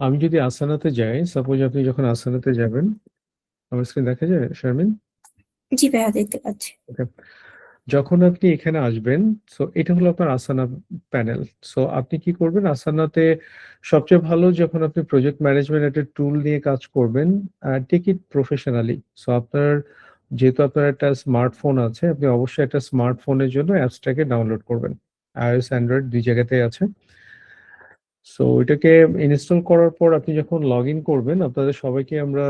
আমি যদি আসানাতে যাই, সাপোজ আপনি যখন আসানাতে যাবেন, আমার স্ক্রিন দেখা যায় শারমিন? জি ভাইয়া, দেখতে পাচ্ছি। ওকে। যখন আপনি এখানে আসবেন, সো এটা হলো আপনার আসানা প্যানেল। সো আপনি কি করবেন আসানাতে, সবচেয়ে ভালো যখন আপনি প্রজেক্ট ম্যানেজমেন্ট একটা টুল নিয়ে কাজ করবেন, টেক ইট প্রফেশনালি। সো আপনার, যেহেতু আপনার একটা স্মার্টফোন আছে, আপনি অবশ্যই একটা স্মার্টফোনের জন্য অ্যাপসটাকে ডাউনলোড করবেন। iOS অ্যান্ড্রয়েড দুই জায়গাতেই আছে। সো এটাকে ইনস্টল করার পর আপনি যখন লগ ইন করবেন, আপনাদের সবাইকে আমরা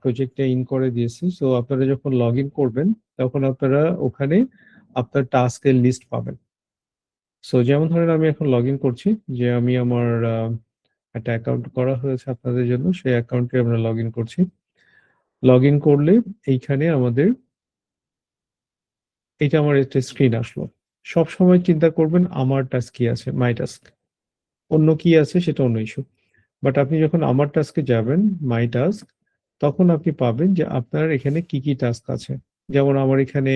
প্রজেক্টে ইন করে দিয়েছি। সো আপনারা যখন লগ ইন করবেন, তখন আপনারা ওখানে আপনার টাস্কের লিস্ট পাবেন। সো যেমন ধরেন আমি এখন লগ ইন করছি, যে আমি আমার একটা অ্যাকাউন্ট করা হয়েছে আপনাদের জন্য, সেই অ্যাকাউন্টে আমরা লগ ইন করছি। লগ ইন করলে এইখানে আমাদের, এটা আমার একটা স্ক্রিন আসলো। সব সময় চিন্তা করবেন আমার টাস্ক কি আছে, মাই টাস্ক। অন্য কি আছে সেটা অন্য ইস্যু। বাট আপনি যখন আমার টাস্কে যাবেন, মাই টাস্ক, তখন আপনি পাবেন যে আপনার এখানে কি কি টাস্ক আছে। যেমন আমার এখানে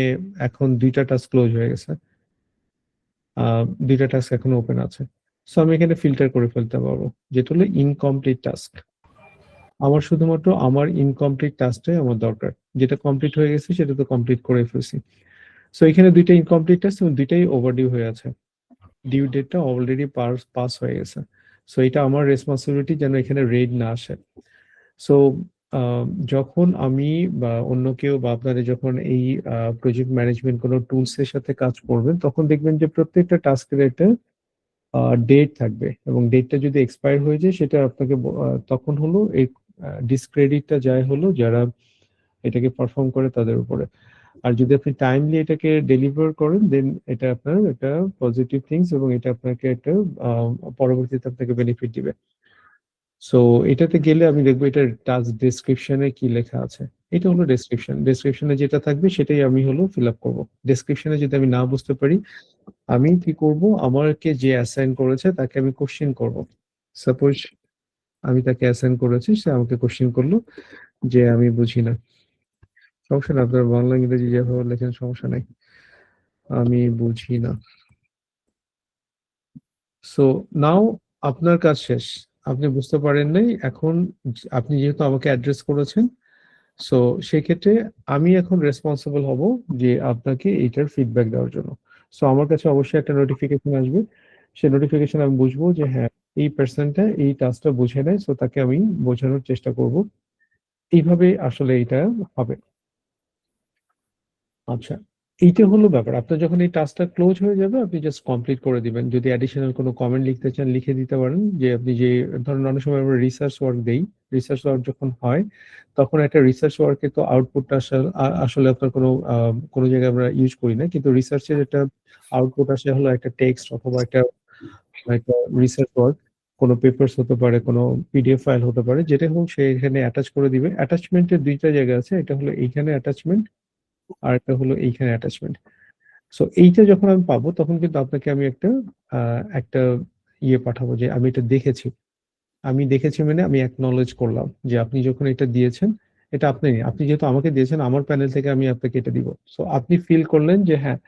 এখন দুইটা টাস্ক ক্লোজ হয়ে গেছে, দুইটা টাস্ক এখন ওপেন আছে। সো আমি এখানে ফিল্টার করে ফেলতে পারবো, যেটা হলো ইনকমপ্লিট টাস্ক। আমার শুধুমাত্র আমার ইনকমপ্লিট টাস্কটাই আমার দরকার, যেটা কমপ্লিট হয়ে গেছে সেটা তো কমপ্লিট করে ফেলছি। সো এখানে দুইটা ইনকমপ্লিট টাস্ক এবং দুইটাই ওভারডিউ হয়ে আছে, ডিউ ডেটটা অলরেডি পাস হয়ে গেছে। সো এটা আমার রেসপন্সিবিলিটি যেন এখানে রেড না আসে। সো যখন আমি বা অন্য কেউ বা আপনারা যখন এই প্রজেক্ট ম্যানেজমেন্ট কোনো টুলস এর সাথে কাজ করবেন, তখন দেখবেন যে প্রত্যেকটা টাস্কের একটা ডেট থাকবে, এবং ডেটটা যদি এক্সপায়ার হয়ে যায় সেটা আপনাকে তখন হলো এই ডিসক্রেডিটটা যায় হলো যারা এটাকে পারফর্ম করে তাদের উপরে। আর যদি আপনি টাইমলি এটাকে ডেলিভার করেন, দেন এটা আপনার একটা পজিটিভ থিংস, এবং এটা আপনাকে একটা আহ, পরবর্তীতে আপনাকে বেনিফিট দিবে। সো এটাতে গেলে আমি দেখবো এটার টাস্ক ডেসক্রিপশনে কি লেখা আছে। এটা হলো ডেসক্রিপশন, ডেসক্রিপশনে যেটা থাকবে সেটাই আমি হলো ফিল আপ করবো। ডেসক্রিপশনে যদি আমি না বুঝতে পারি, আমি কি করব, আমাকে যে অ্যাসাইন করেছে তাকে আমি কোশ্চেন করব। সাপোজ আমি তাকে অ্যাসাইন করেছি, সে আমাকে কোশ্চেন করলো যে আমি বুঝি না। সমস্যা না, আপনার বাংলা ইংরেজি যেভাবে লেখেন সমস্যা নাই। আমি বুঝি না। সো নাও আপনার কাজ শেষ, আপনি বুঝতে পারেন নাই এখন। আপনি যেহেতু আমাকে অ্যাড্রেস করেছেন, সো সেক্ষেত্রে আমি এখন রেসপন্সিবল হব যে আপনাকে এইটার ফিডব্যাক দেওয়ার জন্য। সো আমার কাছে অবশ্যই একটা নোটিফিকেশন আসবে, সেই নোটিফিকেশন আমি বুঝবো যে হ্যাঁ, এই পার্সনটা এই টাস্কটা বুঝে নেয়, সো তাকে আমি বোঝানোর চেষ্টা করব। এইভাবে আসলে এটা হবে। আচ্ছা, এইটা হলো ব্যাপার। আপনার যখন এই টাস্কটা ক্লোজ হয়ে যাবে, আপনি জাস্ট কমপ্লিট করে দিবেন। যদি অ্যাডিশনাল কোনো কমেন্ট লিখতে চান, লিখে দিতে পারেন। যে আপনি যে ধরুন, অনেক সময় আমরা রিসার্চ ওয়ার্ক দেই, রিসার্চ ওয়ার্ক যখন হয়, তখন একটা রিসার্চ ওয়ার্কে তো আউটপুটটা আসলে আসলে আপনার কোনো কোনো জায়গায় আমরা ইউজ করি না, কিন্তু রিসার্চের একটা আউটপুট আসে হলো একটা টেক্সট অথবা একটা একটা রিসার্চ ওয়ার্ক। কোনো পেপারস হতে পারে, কোনো পিডিএফ ফাইল হতে পারে, যেটা হোক সে এখানে অ্যাটাচ করে দিবে। অ্যাটাচমেন্টের দুইটা জায়গা আছে, এটা হলো এইখানে অ্যাটাচমেন্ট, আর একটা হলো এইখানে অ্যাটাচমেন্ট। সো এইটা যখন আমি পাবো, তখন কিন্তু আপনাকে আমি একটা ইয়ে পাঠাবো যে আমি এটা দেখেছি। আমি দেখেছি মানে আমি অ্যাকনলেজ করলাম যে আপনি যখন এটা দিয়েছেন, এটা আপনি যেহেতু আমাকে দিয়েছেন, আমার প্যানেল থেকে আমি আপনাকে এটা দিব। সো আপনি ফিল করলেন যে হ্যাঁ,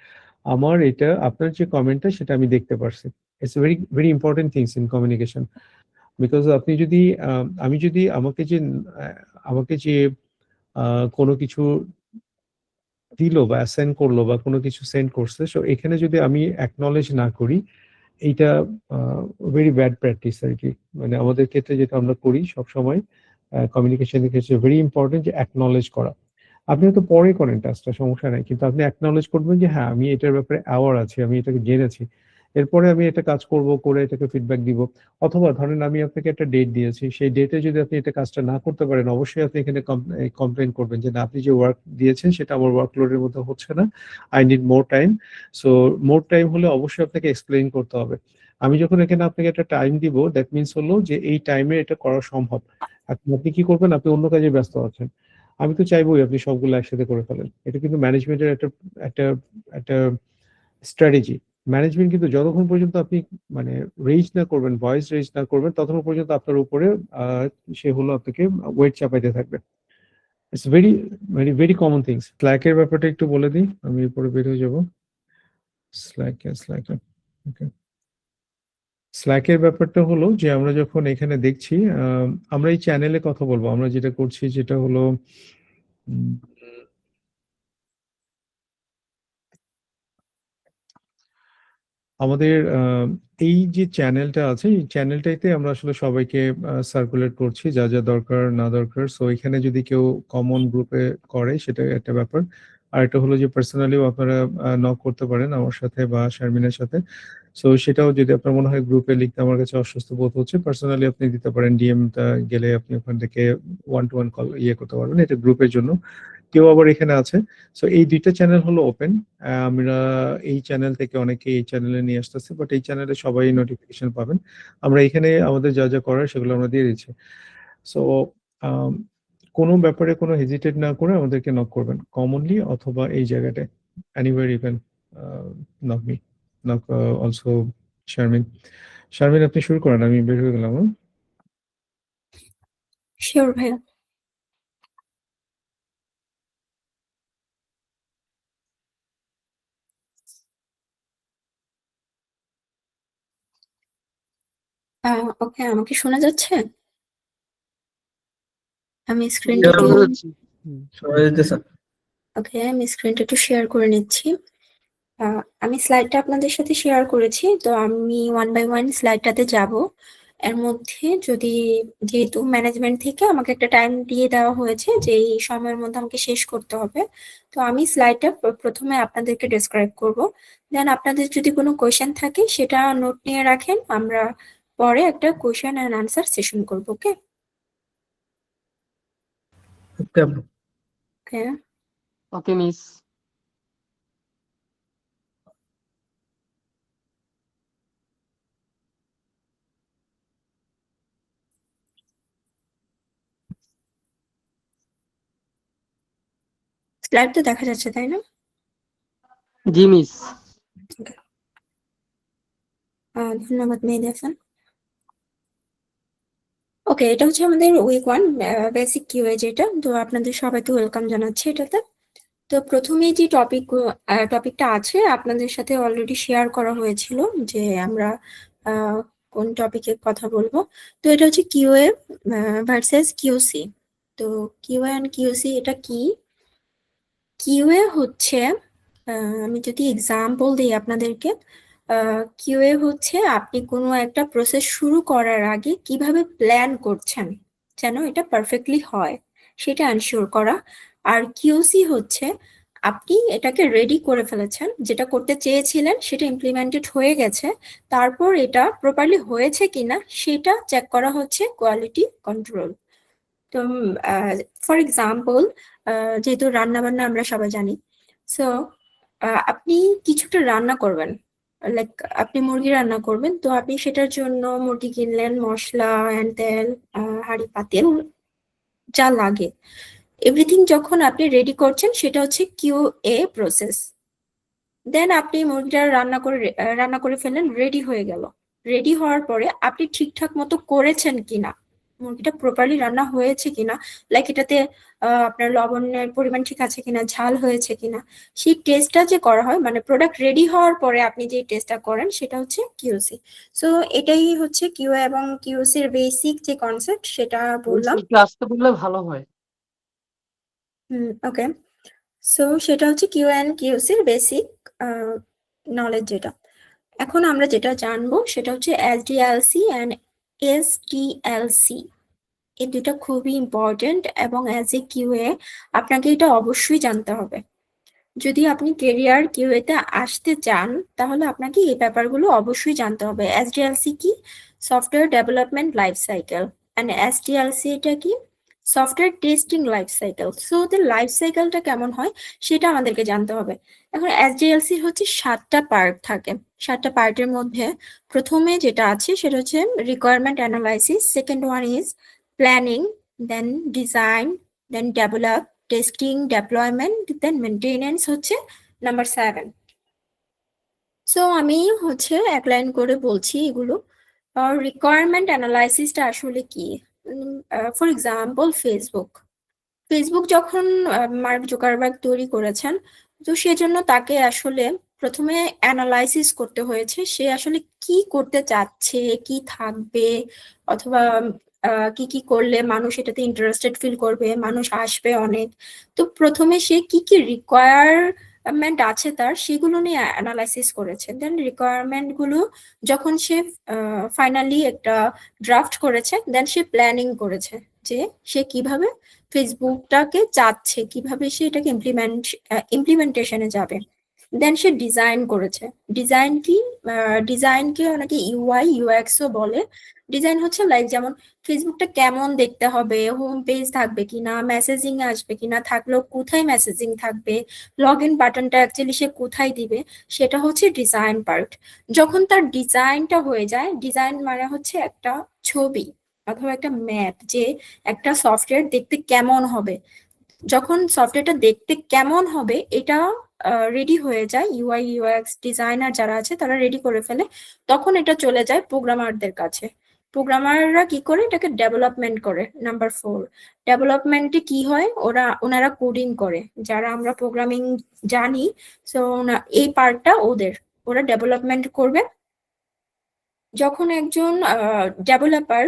আমার এটা, আপনার যে কমেন্টটা সেটা আমি দেখতে পারছি। It's very very important things in communication. Because আপনি যদি আমি যদি আমাকে যে কোনো কিছু দিল বা অ্যাসাইন করলো বা কোনো কিছু সেন্ড করছে, সো এখানে যদি আমি অ্যাকনলেজ না করি, এইটা ভেরি ব্যাড প্র্যাকটিস আর কি। মানে আমাদের ক্ষেত্রে যেটা আমরা করি সব সময় কমিউনিকেশনের ক্ষেত্রে ভেরি ইম্পর্টেন্ট যে অ্যাকনলেজ করা। আপনি হয়তো পরে করেন টাস্কটা, সমস্যা নাই, কিন্তু আপনি অ্যাকনলেজ করবেন যে হ্যাঁ, আমি এটার ব্যাপারে অ্যাওয়ার আছি, আমি এটাকে জেনেছি। এরপরে আমি এটা কাজ করব, করে এটাকে ফিডব্যাক দিব। অথবা ধরেন আমি আপনাকে একটা ডেট দিয়েছি, সেই ডেটে যদি আপনি এটা কাজটা না করতে পারেন, অবশ্যই আপনি এখানে কমপ্লেন করবেন যে না, আপনি যে ওয়ার্ক দিয়েছেন সেটা আমার ওয়ার্কলোডের মধ্যে হচ্ছে না, I need more time. So more time হলে অবশ্যই আপনাকে এক্সপ্লেইন করতে হবে। আমি যখন এখানে আপনাকে একটা টাইম দিব, দ্যাট মিনস হলো যে এই টাইমে এটা করা সম্ভব। এখন আপনি কি করবেন, আপনি অন্য কাজে ব্যস্ত আছেন। আমি তো চাইবোই আপনি সবগুলো একসাথে করে ফেলেন। এটা কিন্তু ম্যানেজমেন্টের একটা একটা স্ট্র্যাটেজি। ম্যানেজমেন্ট কিন্তু যতক্ষণ পর্যন্ত আপনি মানে রেজ না করবেন, ভয়েস রেজ না করবেন, ততক্ষণ পর্যন্ত আপনার উপরে আহ, সে হলো আপনাকে ওয়েট চাপাইতে থাকবে। It's very very very common things. স্ল্যাকের ব্যাপারটা একটু বলে দিই, আমি এরপরে বের হয়ে যাবো। স্ল্যাকে, ওকে। স্ল্যাকের ব্যাপারটা হলো যে আমরা যখন এখানে দেখছি আমরা এই চ্যানেলে কথা বলবো। আমরা যেটা করছি যেটা হলো উম আমাদের এই যে চ্যানেলটা আছে, এই চ্যানেলটাইতে আমরা আসলে সবাইকে সার্কুলেট করছি যা, যা দরকার না দরকার। সো এখানে যদি কেউ কমন গ্রুপে করে সেটা একটা ব্যাপার। আরেকটা হলো যে পার্সোনালিও আপনারা নক করতে পারেন আমার সাথে বা শারমিনের সাথে। সো সেটাও যদি আপনার মনে হয় গ্রুপে লিখতে আমার কাছে অস্বস্তি বোধ হচ্ছে, পার্সোনালি আপনি দিতে পারেন। ডিএমটা গেলে আপনি ওখান থেকে ওয়ান টু ওয়ান কল করতে পারবেন। এটা গ্রুপের জন্য। কেউ আবার এখানে আছে। সো এই ২ টা চ্যানেল হলো ওপেন। আমরা এই চ্যানেল থেকে অনেকেই এই চ্যানেলে নিয়ে আসতেছি। বাট এই চ্যানেলে সবাই নোটিফিকেশন পাবেন। আমরা এখানে আমাদের যা, যা করার সেগুলো আমরা দিয়ে দিচ্ছি। সো আম কোনো ব্যাপারে কোনো হেজিটেট না করে আমাদেরকে নক করবেন। কমনলি অথবা এই জায়গাটায়। Anyway you can a knock me. Knock also Sharmin. Sharmin আপনি শুরু করেন। আমি বের হয়ে গেলাম। শিওর ভাইয়া। ওকে, আমাকে শোনা যাচ্ছে? আমি স্ক্রিনটা একটু সবাই দিতেছে। ওকে, আমি স্ক্রিনটা একটু শেয়ার করে নিচ্ছি। আমি স্লাইডটা আপনাদের সাথে শেয়ার করেছি, তো আমি ওয়ান বাই ওয়ান স্লাইডটাতে যাব। এর মধ্যে যদি, যেহেতু ম্যানেজমেন্ট থেকে আমাকে একটা টাইম দিয়ে দেওয়া হয়েছে যে এই সময়ের মধ্যে আমাকে শেষ করতে হবে, তো আমি স্লাইডটা প্রথমে আপনাদেরকে ডেসক্রাইব করব। দেন আপনাদের যদি কোনো কোয়েশ্চেন থাকে সেটা নোট নিয়ে রাখেন, আমরা পরে একটা কোয়েশ্চেন অ্যান্ড আনসার সেশন করবো। ওকে ওকে আপু। ওকে ওকে মিস। স্লাইড তো দেখা যাচ্ছে, তাই না? জি মিস। ধন্যবাদ মেহেদি হাসান। ওকে, এটা হচ্ছে আমাদের উইক ওয়ান বেসিক কিউএ, যেটা তো আপনাদের সবাইকে ওয়েলকাম জানাচ্ছি এটাতে। তো প্রথমেই যে টপিকটা আছে আপনাদের সাথে অলরেডি শেয়ার করা হয়েছিল যে আমরা কোন টপিকে কথা বলবো। তো এটা হচ্ছে কিউএ ভার্সেস কিউসি। তো কিউএ অ্যান্ড কিউসি এটা কি? কিউএ হচ্ছে, আমি যদি এক্সাম্পল দিই আপনাদেরকে, কিউএ হচ্ছে আপনি কোনো একটা প্রসেস শুরু করার আগে কিভাবে প্ল্যান করছেন যেন এটা পারফেক্টলি হয়, সেটা এনশিওর করা। আর কিউসি হচ্ছে আপনি এটাকে রেডি করে ফেলেছেন, যেটা করতে চেয়েছিলেন সেটা ইমপ্লিমেন্টেড হয়ে গেছে, তারপর এটা প্রপারলি হয়েছে কিনা সেটা চেক করা হচ্ছে কোয়ালিটি কন্ট্রোল। তো ফর এক্সাম্পল, যেহেতু রান্না বান্না আমরা সবাই জানি, সো আপনি কিছুটা রান্না করবেন, লাইক আপনি মুরগি রান্না করবেন, তো আপনি সেটার জন্য মুরগি কিনলেন, মশলা অ্যান্ড তেল, হাঁড়ি পাতিল যা লাগে, এভরিথিং যখন আপনি রেডি করছেন সেটা হচ্ছে কিউ এ প্রসেস। দেন আপনি মুরগিটা রান্না করে ফেললেন, রেডি হয়ে গেল। রেডি হওয়ার পরে আপনি ঠিকঠাক মতো করেছেন কিনা, মুরগিটা প্রপারলি রান্না হয়েছে কিনা, লাইক এটাতে আপনার লবণের পরিমাণ ঠিক আছে কিনা, ঝাল হয়েছে কিনা, সেই টেস্টটা যে করা হয়, মানে প্রোডাক্ট রেডি হওয়ার পরে আপনি যে টেস্টটা করেন সেটা হচ্ছে কিউসি। সো এটাই হচ্ছে কিউএ এবং কিউসি এর বেসিক যে কনসেপ্ট সেটা বললাম। একটু আসতে বললে ভালো হয়। ওকে, সো সেটা হচ্ছে কিউ অ্যান্ড কিউসির বেসিক নলেজ যেটা। এখন আমরা যেটা জানবো সেটা হচ্ছে এসডিএলসি অ্যান্ড এসটিএলসি। এই দুটো খুবই ইম্পর্টেন্ট এবং অ্যাজ এ কিউএ আপনাকে এটা অবশ্যই জানতে হবে। যদি আপনি কেরিয়ার কিউএতে আসতে চান তাহলে আপনাকে এই ব্যাপারগুলো অবশ্যই জানতে হবে। এসডিএলসি কি? Software development life cycle. And STLC এটা কি? Software testing life cycle. So ওদের লাইফ সাইকেলটা কেমন হয় সেটা আমাদেরকে জানতে হবে। এখন এসডিএলসি হচ্ছে 7টা পার্ট থাকে। 7টা পার্টের মধ্যে প্রথমে যেটা আছে সেটা হচ্ছে requirement analysis, second one is planning, then design, then develop, testing, deployment, then maintenance হচ্ছে নাম্বার 7। সো আমি হচ্ছে এক লাইন করে বলছি এগুলো। রিকোয়ারমেন্ট অ্যানালাইসিসটা আসলে কি? ফর এক্সাম্পল ফেসবুক যখন মার্ক জুকারবার্গ তৈরি করেছেন, তো সেজন্য তাকে আসলে প্রথমে অ্যানালাইসিস করতে হয়েছে সে আসলে কি করতে চাচ্ছে, কি থাকবে, অথবা কি কি করলে মানুষ এটাতে ইন্টারেস্টেড ফিল করবে, মানুষ আসবে অনেক। তো প্রথমে সে কি কি রিকোয়ারমেন্ট আছে তার, সেগুলো নিয়ে অ্যানালাইসিস করেছে। দেন রিকোয়ারমেন্ট গুলো যখন সে ফাইনালি একটা ড্রাফট করেছে, দেন সে প্ল্যানিং করেছে যে সে কিভাবে ফেসবুকটাকে চাচ্ছে, কিভাবে সে এটাকে ইমপ্লিমেন্টেশনে যাবে। দেন সে ডিজাইন করেছে। ডিজাইনকে অনেকে ইউআই ইউএক্স ও বলে। ডিজাইন হচ্ছে লাইক যেমন ফেসবুকটা কেমন দেখতে হবে, হোম পেজ থাকবে কিনা, মেসেজিং আসবে কিনা, থাকলেও কোথায় মেসেজিং থাকবে, লগ ইন বাটনটা অ্যাকচুয়ালি সে কোথায় দিবে, সেটা হচ্ছে ডিজাইন পার্ট। যখন তার ডিজাইনটা হয়ে যায়, ডিজাইন মানে হচ্ছে একটা ছবি অথবা একটা ম্যাপ, যে একটা সফটওয়্যার দেখতে কেমন হবে। যখন সফটওয়্যারটা দেখতে কেমন হবে এটা রেডি হয়ে যায়, ইউআই ইউএক্স ডিজাইনার যারা আছে তারা রেডি করে ফেলে, তখন এটা চলে যায় প্রোগ্রামারদের কাছে। প্রোগ্রামাররা কি করে, এটাকে ডেভেলপমেন্ট করে। নাম্বার 4, ডেভেলপমেন্টে কি হয়, ওনারা কোডিং করে। যারা আমরা প্রোগ্রামিং জানি, সো এই পার্টটা ওরা ডেভেলপমেন্ট করবে। যখন একজন ডেভেলপার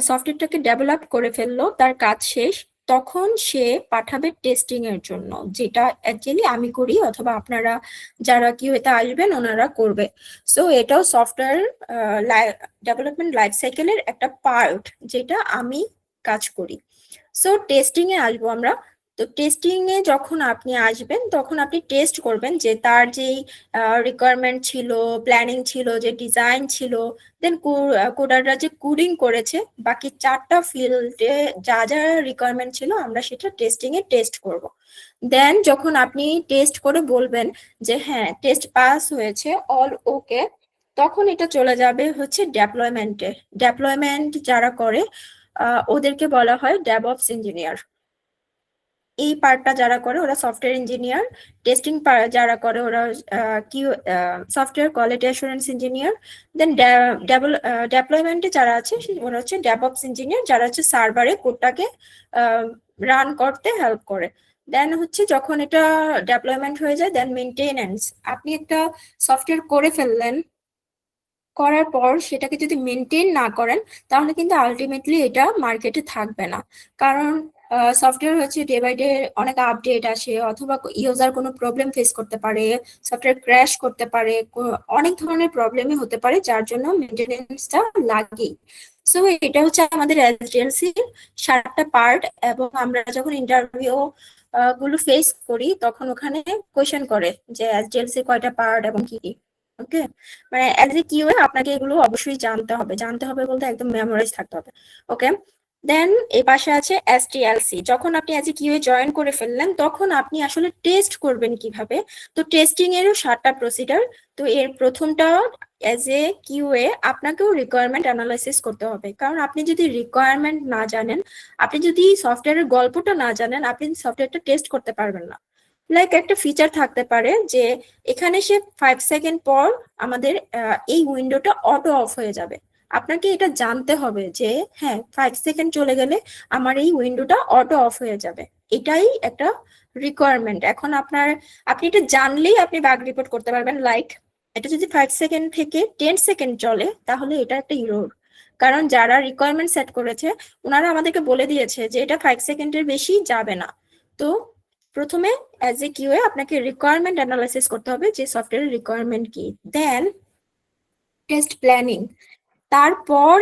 সফটওয়্যারটাকে ডেভেলপ করে ফেললো, তার কাজ শেষ, তখন সে পাঠাবে টেস্টিং এর জন্য, যেটা অ্যাকচুয়ালি আমি করি অথবা আপনারা যারা কি হতে আসবেন ওনারা করবে। সো এটাও সফটওয়্যার ডেভেলপমেন্ট লাইফ সাইকেলের একটা পার্ট, যেটা আমি কাজ করি। সো টেস্টিং এ আসবো আমরা। তো টেস্টিং এ যখন আপনি আসবেন, তখন আপনি টেস্ট করবেন যে তার যেই রিকোয়ারমেন্ট ছিল, প্ল্যানিং ছিল, যে ডিজাইন ছিল, দেন কোডাররা যে কোডিং করেছে, বাকি 4টা ফিল্ডে যা যা রিকোয়ারমেন্ট ছিল আমরা সেটা টেস্টিং এ টেস্ট করব। দেন যখন আপনি টেস্ট করে বলবেন যে হ্যাঁ টেস্ট পাস হয়েছে, অল ওকে, তখন এটা চলে যাবে হচ্ছে ডেপ্লয়মেন্টে। ডেপ্লয়মেন্ট যারা করে ওদেরকে বলা হয় ডেভঅপস ইঞ্জিনিয়ার। এই পার্টটা যারা করে ওরা সফটওয়্যার ইঞ্জিনিয়ার। টেস্টিং যারা করে ওরা সফটওয়্যার কোয়ালিটি অ্যাসুরেন্স ইঞ্জিনিয়ার। দেন ডেপ্লয়মেন্টে যারা আছে ওরা হচ্ছে ডেভঅপস ইঞ্জিনিয়ার, যারা হচ্ছে সার্ভারে কোডটাকে রান করতে হেল্প করে। দেন হচ্ছে যখন এটা ডেপ্লয়মেন্ট হয়ে যায়, দেন মেনটেনেন্স। আপনি একটা সফটওয়্যার করে ফেললেন, করার পর সেটাকে যদি মেনটেন না করেন, তাহলে কিন্তু আলটিমেটলি এটা মার্কেটে থাকবে না। কারণ সফটওয়্যার হচ্ছে ডে বাই ডে অনেক আপডেট আসে, অথবা ইউজার কোনো প্রবলেম ফেস করতে পারে, সফটওয়্যার ক্র্যাশ করতে পারে, অনেক ধরনের প্রবলেমই হতে পারে, যার জন্য মেনটেনেন্সটা লাগেই। সো এটা হচ্ছে আমাদের এসডিএলসি 7টা পার্ট। এবং আমরা যখন ইন্টারভিউ গুলো ফেস করি, তখন ওখানে কোয়েশ্চেন করে যে এসডিএলসি কয়টা পার্ট এবং কি কি। ওকে, মানে অ্যাজ এ কিউএ আপনাকে এগুলো অবশ্যই জানতে হবে বলতে একদম মেমোরাইজ থাকতে হবে। ওকে, দেন এই পাশে আছে এসটিএলসি। যখন আপনি অ্যাজ এ কিউএ জয়েন করে ফেললেন, তখন আপনি আসলে টেস্ট করবেন কিভাবে। তো টেস্টিং এরও 7টা প্রসিডার। তো এর প্রথমটা, অ্যাজ এ কিউএ আপনাকেও রিকোয়ারমেন্ট অ্যানালাইসিস করতে হবে। কারণ আপনি যদি রিকোয়ারমেন্ট না জানেন, আপনি যদি সফটওয়্যারের গল্পটা না জানেন, আপনি সফটওয়্যারটা টেস্ট করতে পারবেন না। লাইক একটা ফিচার থাকতে পারে যে এখানে সে 5 সেকেন্ড পর আমাদের এই উইন্ডোটা অটো অফ হয়ে যাবে। আপনাকে এটা জানতে হবে যে হ্যাঁ 5 সেকেন্ড চলে গেলে আমার এই উইন্ডোটা অটো অফ হয়ে যাবে। এটাই একটা রিকোয়ারমেন্ট। এখন আপনি এটা জানলেই আপনি বাগ রিপোর্ট করতে পারবেন। লাইক এটা যদি 5 সেকেন্ড থেকে 10 সেকেন্ড চলে, তাহলে এটা একটা ইরর। কারণ যারা রিকোয়ারমেন্ট সেট করেছে ওনারা আমাদেরকে বলে দিয়েছে যে এটা 5 সেকেন্ডের বেশি যাবে না। তো প্রথমে অ্যাজ এ কিউএ আপনাকে রিকোয়ারমেন্ট অ্যানালাইসিস করতে হবে যে সফটওয়্যারের রিকোয়ারমেন্ট কি। দেন টেস্ট প্ল্যানিং। তারপর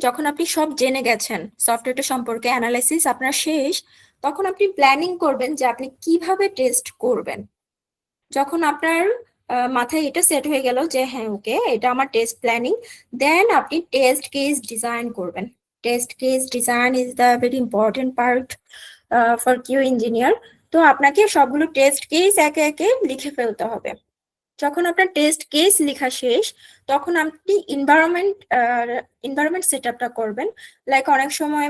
যখন আপনি সব জেনে গেছেন সফটওয়্যারটা সম্পর্কে, অ্যানালাইসিস আপনার শেষ, তখন আপনি প্ল্যানিং করবেন যে আপনি কিভাবে টেস্ট করবেন। যখন আপনার মাথায় এটা সেট হয়ে গেল যে হ্যাঁ ওকে এটা আমার টেস্ট প্ল্যানিং, দেন আপনি টেস্ট কেস ডিজাইন করবেন। Test case design is the very important part for Q engineer. তো আপনাকে সবগুলো টেস্ট কেস একে একে লিখে ফেলতে হবে। যখন আপনার টেস্ট কেস লেখা শেষ, তখন আপনি এনভায়রনমেন্ট সেট আপটা করবেন। লাইক অনেক সময়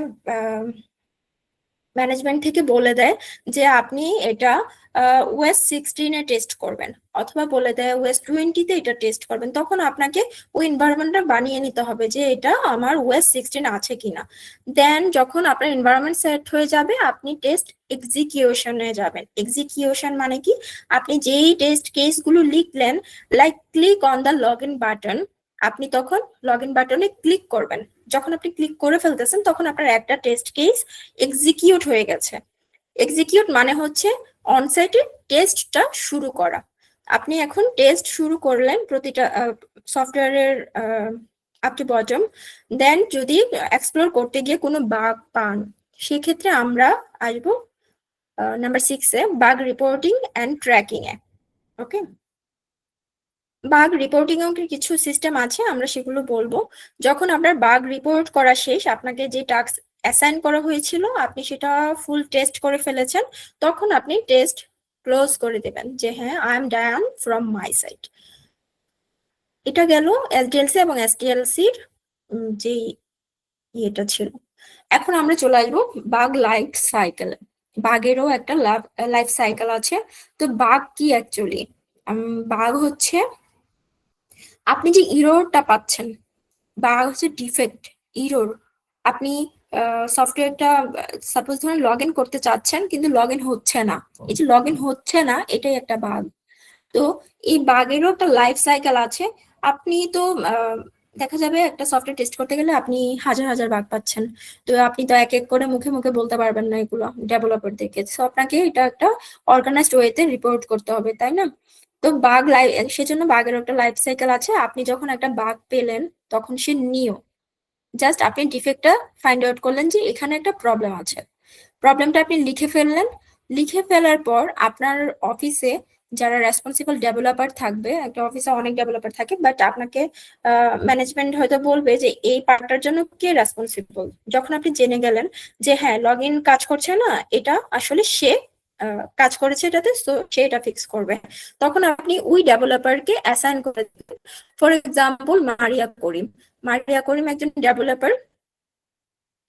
ম্যানেজমেন্ট থেকে বলে দেয় যে আপনি এটা OS 16 এ টেস্ট করবেন, অথবা বলে দেয় ওয়েস 20-তে এটা টেস্ট করবেন, তখন আপনাকে ওই এনভায়রনমেন্টটা বানিয়ে নিতে হবে যে এটা আমার ওয়েস 16 আছে কিনা। দেন যখন আপনার এনভায়রনমেন্ট সেট হয়ে যাবে আপনি টেস্ট এক্সিকিউশনে যাবেন। এক্সিকিউশন মানে কি, আপনি যেই টেস্ট কেসগুলো লিখলেন, like click on the log in button, আপনি তখন লগ ইন বাটনে ক্লিক করবেন। যখন আপনি ক্লিক করে ফেলতেছেন তখন আপনার একটা টেস্ট কেস এক্সিকিউট হয়ে গেছে। এক্সিকিউট মানে হচ্ছে অনসাইটে টেস্টটা শুরু করা। আপনি এখন টেস্ট শুরু করলেন প্রতিটা সফটওয়্যারের আপ টু বটম। দেন যদি এক্সপ্লোর করতে গিয়ে কোনো বাগ পান, সেক্ষেত্রে আমরা আসবো নাম্বার 6-এ, বাগ রিপোর্টিং অ্যান্ড ট্র্যাকিং এ। ওকে, বাগ রিপোর্টিং এর কিছু সিস্টেম আছে, আমরা সেগুলো বলবো। যখন আপনার বাগ রিপোর্ট করা শেষ, আপনাকে যে টাস্ক অ্যাসাইন করা হয়েছিল আপনি সেটা ফুল টেস্ট করে ফেলেছেন, তখন আপনি টেস্ট ক্লোজ করে দেবেন যে হ্যাঁ I am done from my side. এটা গেল এসডিএলসি এবং এসটিএলসির যে ইয়েটা ছিল। এখন আমরা চলে আসবো বাগ লাইফ সাইকেল। বাগেরও একটা লাইফ সাইকেল আছে। তো বাগ কি অ্যাকচুয়ালি? বাগ হচ্ছে আপনি যে ইরোরটা পাচ্ছেন, বা হচ্ছে ডিফেক্ট ইরোর। আপনি সফটওয়্যারটা সাপোজ ধরুন লগ ইন করতে চাচ্ছেন কিন্তু লগ ইন হচ্ছে না, এই যে লগ ইন হচ্ছে না এটাই একটা বাগ। তো এই বাগেরও একটা লাইফ সাইকেল আছে। আপনি তো দেখা যাবে একটা সফটওয়্যার টেস্ট করতে গেলে আপনি হাজার হাজার বাগ পাচ্ছেন, তো আপনি তো এক এক করে মুখে মুখে বলতে পারবেন না এগুলো ডেভেলপারদেরকে, তো আপনাকে এটা একটা অর্গানাইজড ওয়েতে রিপোর্ট করতে হবে, তাই না? তো বাগ লাইফ, সেজন্য বাগের একটা লাইফ সাইকেল আছে। আপনি যখন একটা বাগ পেলেন তখন সে নিও, জাস্ট আপনি ডিফেক্টটা ফাইন্ড আউট করলেন যে এখানে একটা প্রবলেম আছে, প্রবলেমটা আপনি লিখে ফেললেন। লিখে ফেলার পর আপনার অফিসে যারা রেসপন্সিবল ডেভেলপার থাকবে, একটা অফিসে অনেক ডেভেলপার থাকে, বাট আপনাকে ম্যানেজমেন্ট হয়তো বলবে যে এই পার্টটার জন্য কে রেসপন্সিবল। যখন আপনি জেনে গেলেন যে হ্যাঁ লগ ইন কাজ করছে না, এটা আসলে সে কাজ করেছে এটাতে, তো সে এটা ফিক্স করবে, তখন আপনি ওই ডেভেলপারকে অ্যাসাইন করে দেবেন। ফর এক্সাম্পল মারিয়া করিম। মারিয়া করিম একজন ডেভেলপার,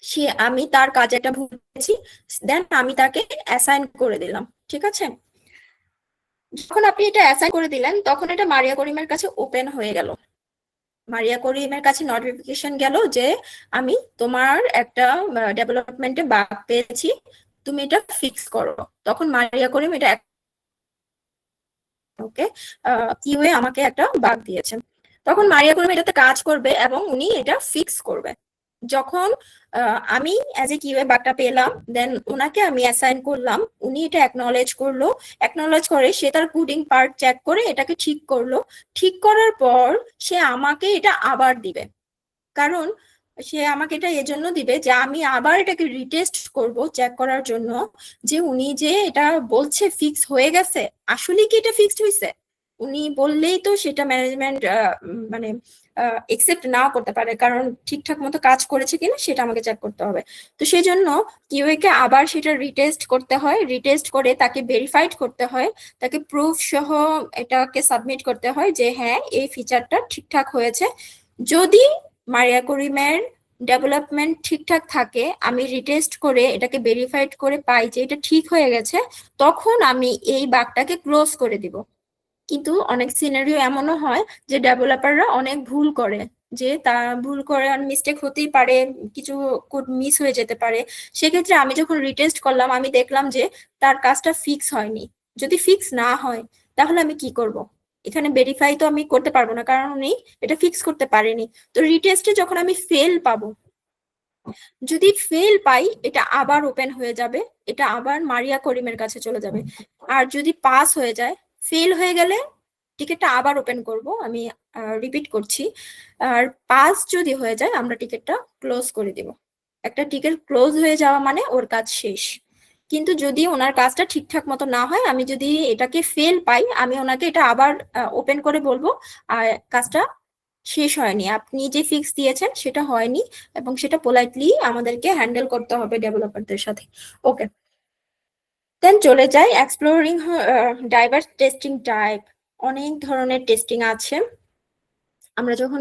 সে আমি তার কাজে একটা ভুল করেছি, দেন আমি তাকে অ্যাসাইন করে দিলাম, ঠিক আছে? যখন আপনি এটা অ্যাসাইন করে দিলেন তখন এটা মারিয়া করিমের কাছে ওপেন হয়ে গেল। মারিয়া করিমের কাছে নোটিফিকেশন গেল যে আমি তোমার একটা ডেভেলপমেন্টে বাগ পেয়েছি, তুমি এটা ফিক্স করো। তখন মারিয়া করিম এটা ওকে কিউএ আমাকে একটা বাগ দিয়েছেন, তখন মারিয়া করিম এটাতে কাজ করবে এবং উনি এটা ফিক্স করবে। যখন আমি অ্যাজ এ কিউএ বাগটা পেলাম, দেন ওনাকে আমি অ্যাসাইন করলাম, উনি এটা অ্যাকনলেজ করলো, অ্যাকনলেজ করে সে তার কোডিং পার্ট চেক করে এটাকে ঠিক করলো। ঠিক করার পর সে আমাকে এটা আবার দিবে, কারণ সে আমাকে এটা এজন্য দিবে যে আমি আবার এটাকে রিটেস্ট করব চেক করার জন্য যে উনি যে এটা বলছে ফিক্স হয়ে গেছে, আসলে কি এটা ফিক্সড হয়েছে। উনি বললেই তো সেটা ম্যানেজমেন্ট মানে একসেপ্ট না করতে পারে, কারণ ঠিকঠাক মতো কাজ করেছে কিনা সেটা আমাকে চেক করতে হবে। তো সেই জন্য কিউএ কে আবার সেটা রিটেস্ট করতে হয়, রিটেস্ট করে তাকে ভেরিফাইড করতে হয়, তাকে প্রুফ সহ এটাকে সাবমিট করতে হয় যে হ্যাঁ এই ফিচারটা ঠিকঠাক হয়েছে। যদি মারিয়া করিমের ডেভেলপমেন্ট ঠিকঠাক থাকে, আমি রিটেস্ট করে এটাকে ভেরিফাইড করে পাই যে এটা ঠিক হয়ে গেছে, তখন আমি এই বাগটাকে ক্লোজ করে দিব। কিন্তু অনেক সিনারিও এমনও হয় যে ডেভেলপাররা অনেক ভুল করে, যে তারা ভুল করে আর মিস্টেক হতেই পারে, কিছু কোড মিস হয়ে যেতে পারে। সেক্ষেত্রে আমি যখন রিটেস্ট করলাম আমি দেখলাম যে তার কাজটা ফিক্স হয়নি। যদি ফিক্স না হয় তাহলে আমি কি করব? এখানে ভেরিফাই তো আমি করতে পারবো না, কারণ উনি এটা ফিক্স করতে পারেনি। তো রিটেস্টে যখন আমি ফেল পাবো, যদি ফেল পাই এটা আবার ওপেন হয়ে যাবে, এটা আবার মারিয়া করিমের কাছে চলে যাবে। আর যদি পাস হয়ে যায়, ফেল হয়ে গেলে টিকেটটা আবার ওপেন করব, আমি রিপিট করছি। আর পাস যদি হয়ে যায় আমরা টিকেটটা ক্লোজ করে দিব। একটা টিকেট ক্লোজ হয়ে যাওয়া মানে ওর কাজ শেষ। কিন্তু যদি ওনার কাজটা ঠিকঠাক মতো না হয়, আমি যদি এটাকে ফেল পাই, আমি ওনাকে এটা আবার ওপেন করে বলবো আর কাজটা শেষ হয়নি, আপনি যে ফিক্স দিয়েছেন সেটা হয়নি, এবং সেটা পোলাইটলি আমাদেরকে হ্যান্ডেল করতে হবে ডেভেলপারদের সাথে। ওকে, দেন চলে যাই এক্সপ্লোরিং ডাইভার্স টেস্টিং টাইপ। অনেক ধরনের টেস্টিং আছে। আমরা যখন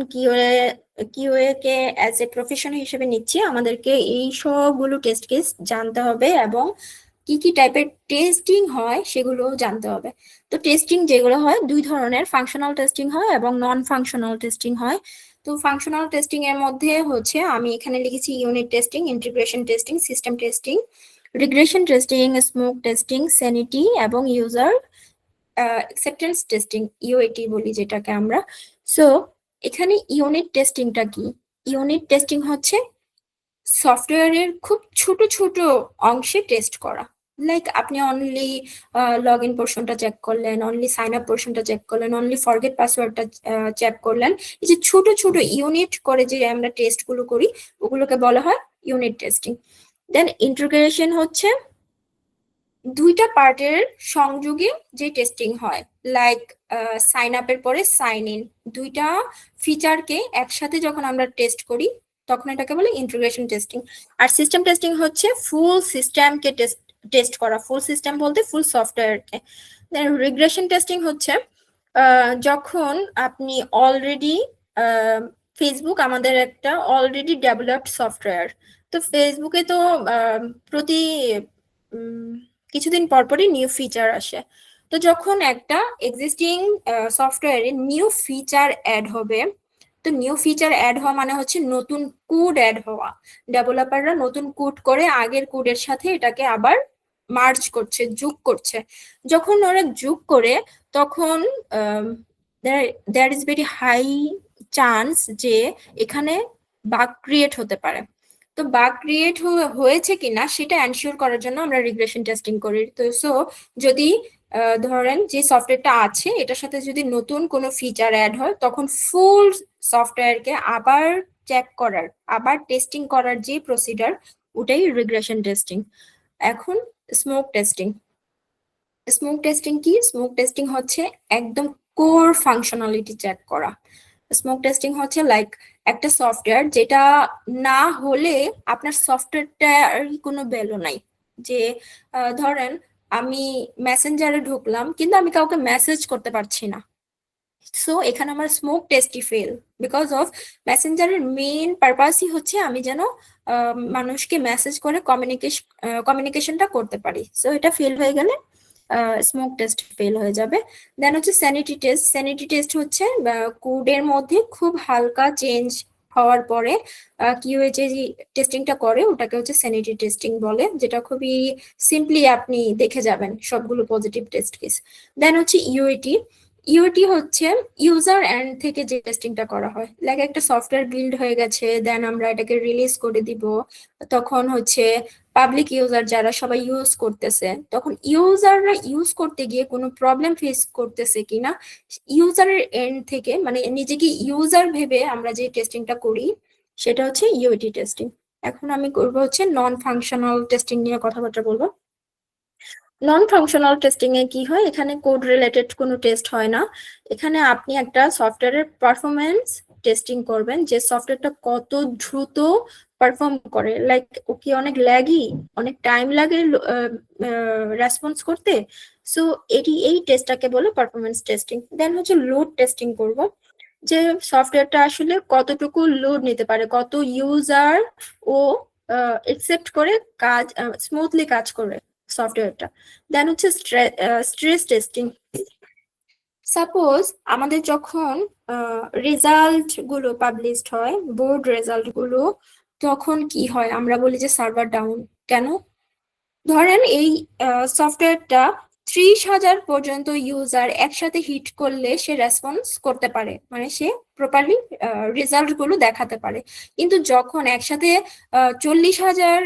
QA K as a profession হিসেবে নিচ্ছি, আমাদেরকে এই সবগুলো টেস্ট কেস জানতে হবে এবং কি কি টাইপের টেস্টিং হয় সেগুলো জানতে হবে। তো টেস্টিং যেগুলো হয় দুই ধরনের, ফাংশনাল টেস্টিং হয় এবং নন ফাংশনাল টেস্টিং হয়। তো ফাংশনাল টেস্টিং এর মধ্যে হচ্ছে আমি এখানে লিখেছি unit testing, integration testing, system testing, regression testing, smoke testing, sanity এবং ইউজার অ্যাকসেপ্টেন্স টেস্টিং, ইউএটি বলি যেটাকে আমরা। সো এখানে ইউনিট টেস্টিংটা কি? ইউনিট টেস্টিং হচ্ছে সফটওয়্যারের খুব ছোট ছোট অংশে টেস্ট করা। লাইক আপনি অনলি লগ ইন পোর্শনটা চেক করলেন, অনলি সাইন আপ পোর্শনটা চেক করলেন, অনলি ফরগেট পাসওয়ার্ডটা চেক করলেন। এই যে ছোট ছোট ইউনিট করে যে আমরা টেস্ট গুলো করি ওগুলোকে বলা হয় ইউনিট টেস্টিং। দেন ইন্টিগ্রেশন হচ্ছে দুইটা পার্টের সংযোগে যে টেস্টিং হয়, লাইক সাইন আপের পরে সাইন ইন, দুইটা ফিচারকে একসাথে যখন আমরা টেস্ট করি তখন এটাকে বলে ইন্টিগ্রেশন টেস্টিং। আর সিস্টেম টেস্টিং হচ্ছে ফুল সিস্টেমকে টেস্ট করা, ফুল সিস্টেম বলতে ফুল সফটওয়্যারকে। দেন রিগ্রেশন টেস্টিং হচ্ছে যখন আপনি অলরেডি ফেসবুক আমাদের একটা অলরেডি ডেভেলপড সফটওয়্যার, তো ফেসবুকে তো প্রতি কিছুদিন পরপরই নিউ ফিচার আসে। তো যখন একটা এক্সিস্টিং সফটওয়্যারে নিউ ফিচার অ্যাড হবে, তো নিউ ফিচার অ্যাড হওয়া মানে হচ্ছে নতুন কোড অ্যাড হওয়া। ডেভেলপাররা নতুন কোড করে আগের কোডের সাথে এটাকে আবার মার্জ করছে, যোগ করছে। যখন ওরা যোগ করে তখন there is very high chance যে এখানে বাগ ক্রিয়েট হতে পারে। তো বাগ ক্রিয়েট হয়েছে কিনা সেটা এনশিওর করার জন্য আমরা রিগ্রেশন টেস্টিং করি। তো সো যদি ধরেন যে সফটওয়্যারটা আছে এটার সাথে যদি নতুন কোনো ফিচার অ্যাড হয় তখন ফুল সফটওয়্যারকে আবার চেক করার, আবার টেস্টিং করার যে প্রসিডার ওটাই রিগ্রেশন টেস্টিং। এখন স্মোক টেস্টিং। স্মোক টেস্টিং কি? স্মোক টেস্টিং হচ্ছে একদম কোর ফাংশনালিটি চেক করা। স্মোক টেস্টিং হচ্ছে লাইক একটা সফটওয়্যার যেটা না হলে আপনার সফটওয়্যারটার কোনো ভ্যালু নাই। যে ধরেন আমি মেসেঞ্জারে ঢুকলাম কিন্তু আমি কাউকে মেসেজ করতে পারছি না, সো এখানে আমার স্মোক টেস্টই ফেল, বিকজ অফ মেসেঞ্জারের মেইন পারপাসই হচ্ছে আমি যেন মানুষকে মেসেজ করে কমিউনিকেশনটা করতে পারি। সো এটা ফেল হয়ে গেলে স্মোক টেস্ট ফেল হয়ে যাবে। দেন হচ্ছে স্যানিটি টেস্ট। স্যানিটি টেস্ট হচ্ছে কোডের মধ্যে খুব হালকা চেঞ্জ হওয়ার পরে কি হয়েছে যে টেস্টিংটা করে ওটাকে হচ্ছে স্যানিটি টেস্টিং বলে, যেটা খুবই সিম্পলি আপনি দেখে যাবেন সবগুলো পজিটিভ টেস্ট কেস। দেন হচ্ছে ইউএটি। ইউটি হচ্ছে ইউজার এন্ড থেকে যে টেস্টিংটা করা হয়, লাইক একটা সফটওয়্যার বিল্ড হয়ে গেছে, দেন আমরা এটাকে রিলিজ করে দিব, তখন হচ্ছে পাবলিক ইউজার যারা সবাই ইউজ করতেছে, তখন ইউজাররা ইউজ করতে গিয়ে কোনো প্রবলেম ফেস করতেছে কিনা ইউজারের এন্ড থেকে, মানে নিজেকে ইউজার ভেবে আমরা যে টেস্টিংটা করি সেটা হচ্ছে ইউটি টেস্টিং। এখন আমি করবো হচ্ছে নন ফাংশনাল টেস্টিং নিয়ে কথাবার্তা বলবো। নন ফাংশনাল টেস্টিং এ কি হয়? এখানে কোড রিলেটেড কোনো টেস্ট হয় না। এখানে আপনি একটা সফটওয়্যারের পারফরমেন্স টেস্টিং করবেন, যে সফটওয়্যারটা কত দ্রুত পারফর্ম করে, লাইক ও কি অনেক ল্যাগি, অনেক টাইম লাগে রেসপন্স করতে। সো এই টেস্টটাকে বলে পারফরমেন্স টেস্টিং। দেন হচ্ছে লোড টেস্টিং করব, যে সফটওয়্যারটা আসলে কতটুকু লোড নিতে পারে, কত ইউজার ও একসেপ্ট করে কাজ স্মুথলি কাজ করে সফটওয়্যারটা। দেন হচ্ছে স্ট্রেস টেস্টিং। সাপোজ আমাদের যখন রেজাল্ট গুলো পাবলিশড হয়, বোর্ড রেজাল্ট গুলো, তখন কি হয়? আমরা বলি যে সার্ভার ডাউন। কেন? ধরেন এই সফটওয়্যারটা 30,000 পর্যন্ত ইউজার একসাথে হিট করলে সে রেসপন্স করতে পারে, মানে সে প্রপারলি রেজাল্ট গুলো দেখাতে পারে। কিন্তু যখন একসাথে 40,000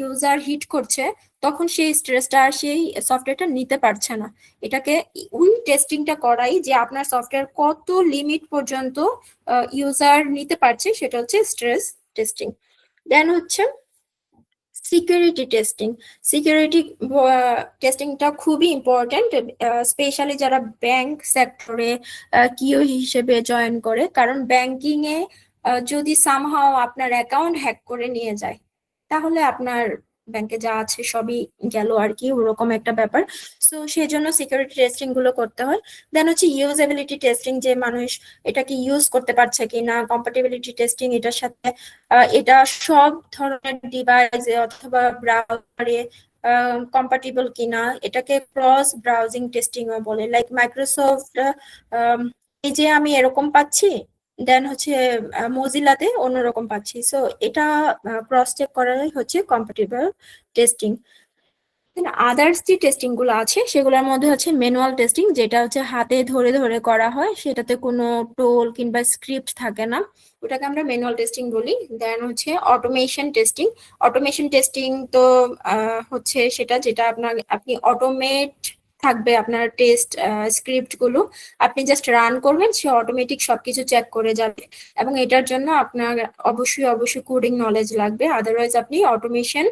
ইউজার হিট করছে তখন সেই স্ট্রেসটা আর সেই সফটওয়্যারটা নিতে পারছে না। এটাকে ওই টেস্টিংটা করাই যে আপনার সফটওয়্যার কত লিমিট পর্যন্ত ইউজার নিতে পারছে, সেটা হচ্ছে স্ট্রেস টেস্টিং। দেন হচ্ছে সিকিউরিটি টেস্টিং। সিকিউরিটি টেস্টিংটা খুবই ইম্পর্টেন্ট, স্পেশালি যারা ব্যাংক সেক্টরে কিউ হিসেবে জয়েন করে, কারণ ব্যাংকিং এ যদি সামহাও আপনার অ্যাকাউন্ট হ্যাক করে নিয়ে যায় তাহলে আপনার ব্যাংকে যা আছে সবই গেল আর কি, ওরকম একটা ব্যাপার। সো সেই জন্য সিকিউরিটি টেস্টিং গুলো করতে হয়। দেন হচ্ছে ইউজেবিলিটি টেস্টিং, যে মানুষ এটাকে ইউজ করতে পারছে কিনা, কম্পাটিবিলিটি টেস্টিং এটার সাথে, এটা সব ধরনের ডিভাইসে অথবা ব্রাউজারে কম্পাটিবল কিনা, এটাকে ক্রস ব্রাউজিং টেস্টিংও বলে। লাইক মাইক্রোসফট এই যে আমি এরকম পাচ্ছি, দেন হচ্ছে মজিলাতে অন্যরকম পাচ্ছি, সো এটা ক্রস চেক করাই হচ্ছে কম্পাটিবল টেস্টিং। আদার্স যে টেস্টিং গুলো আছে সেগুলোর মধ্যে হচ্ছে ম্যানুয়াল টেস্টিং, যেটা হচ্ছে হাতে ধরে ধরে করা হয়, সেটাতে কোনো টোল কিংবা স্ক্রিপ্ট থাকে না, ওটাকে আমরা ম্যানুয়াল টেস্টিং বলি। দেন হচ্ছে অটোমেশন টেস্টিং। অটোমেশন টেস্টিং তো হচ্ছে সেটা যেটা আপনি অটোমেট থাকবে আপনার টেস্ট স্ক্রিপ্ট গুলো, আপনি জাস্ট রান করবেন, সে অটোমেটিক সবকিছু চেক করে যাবে, এবং এটার জন্য আপনার অবশ্যই কোডিং নলেজ লাগবে, আদারওয়াইজ আপনি অটোমেশন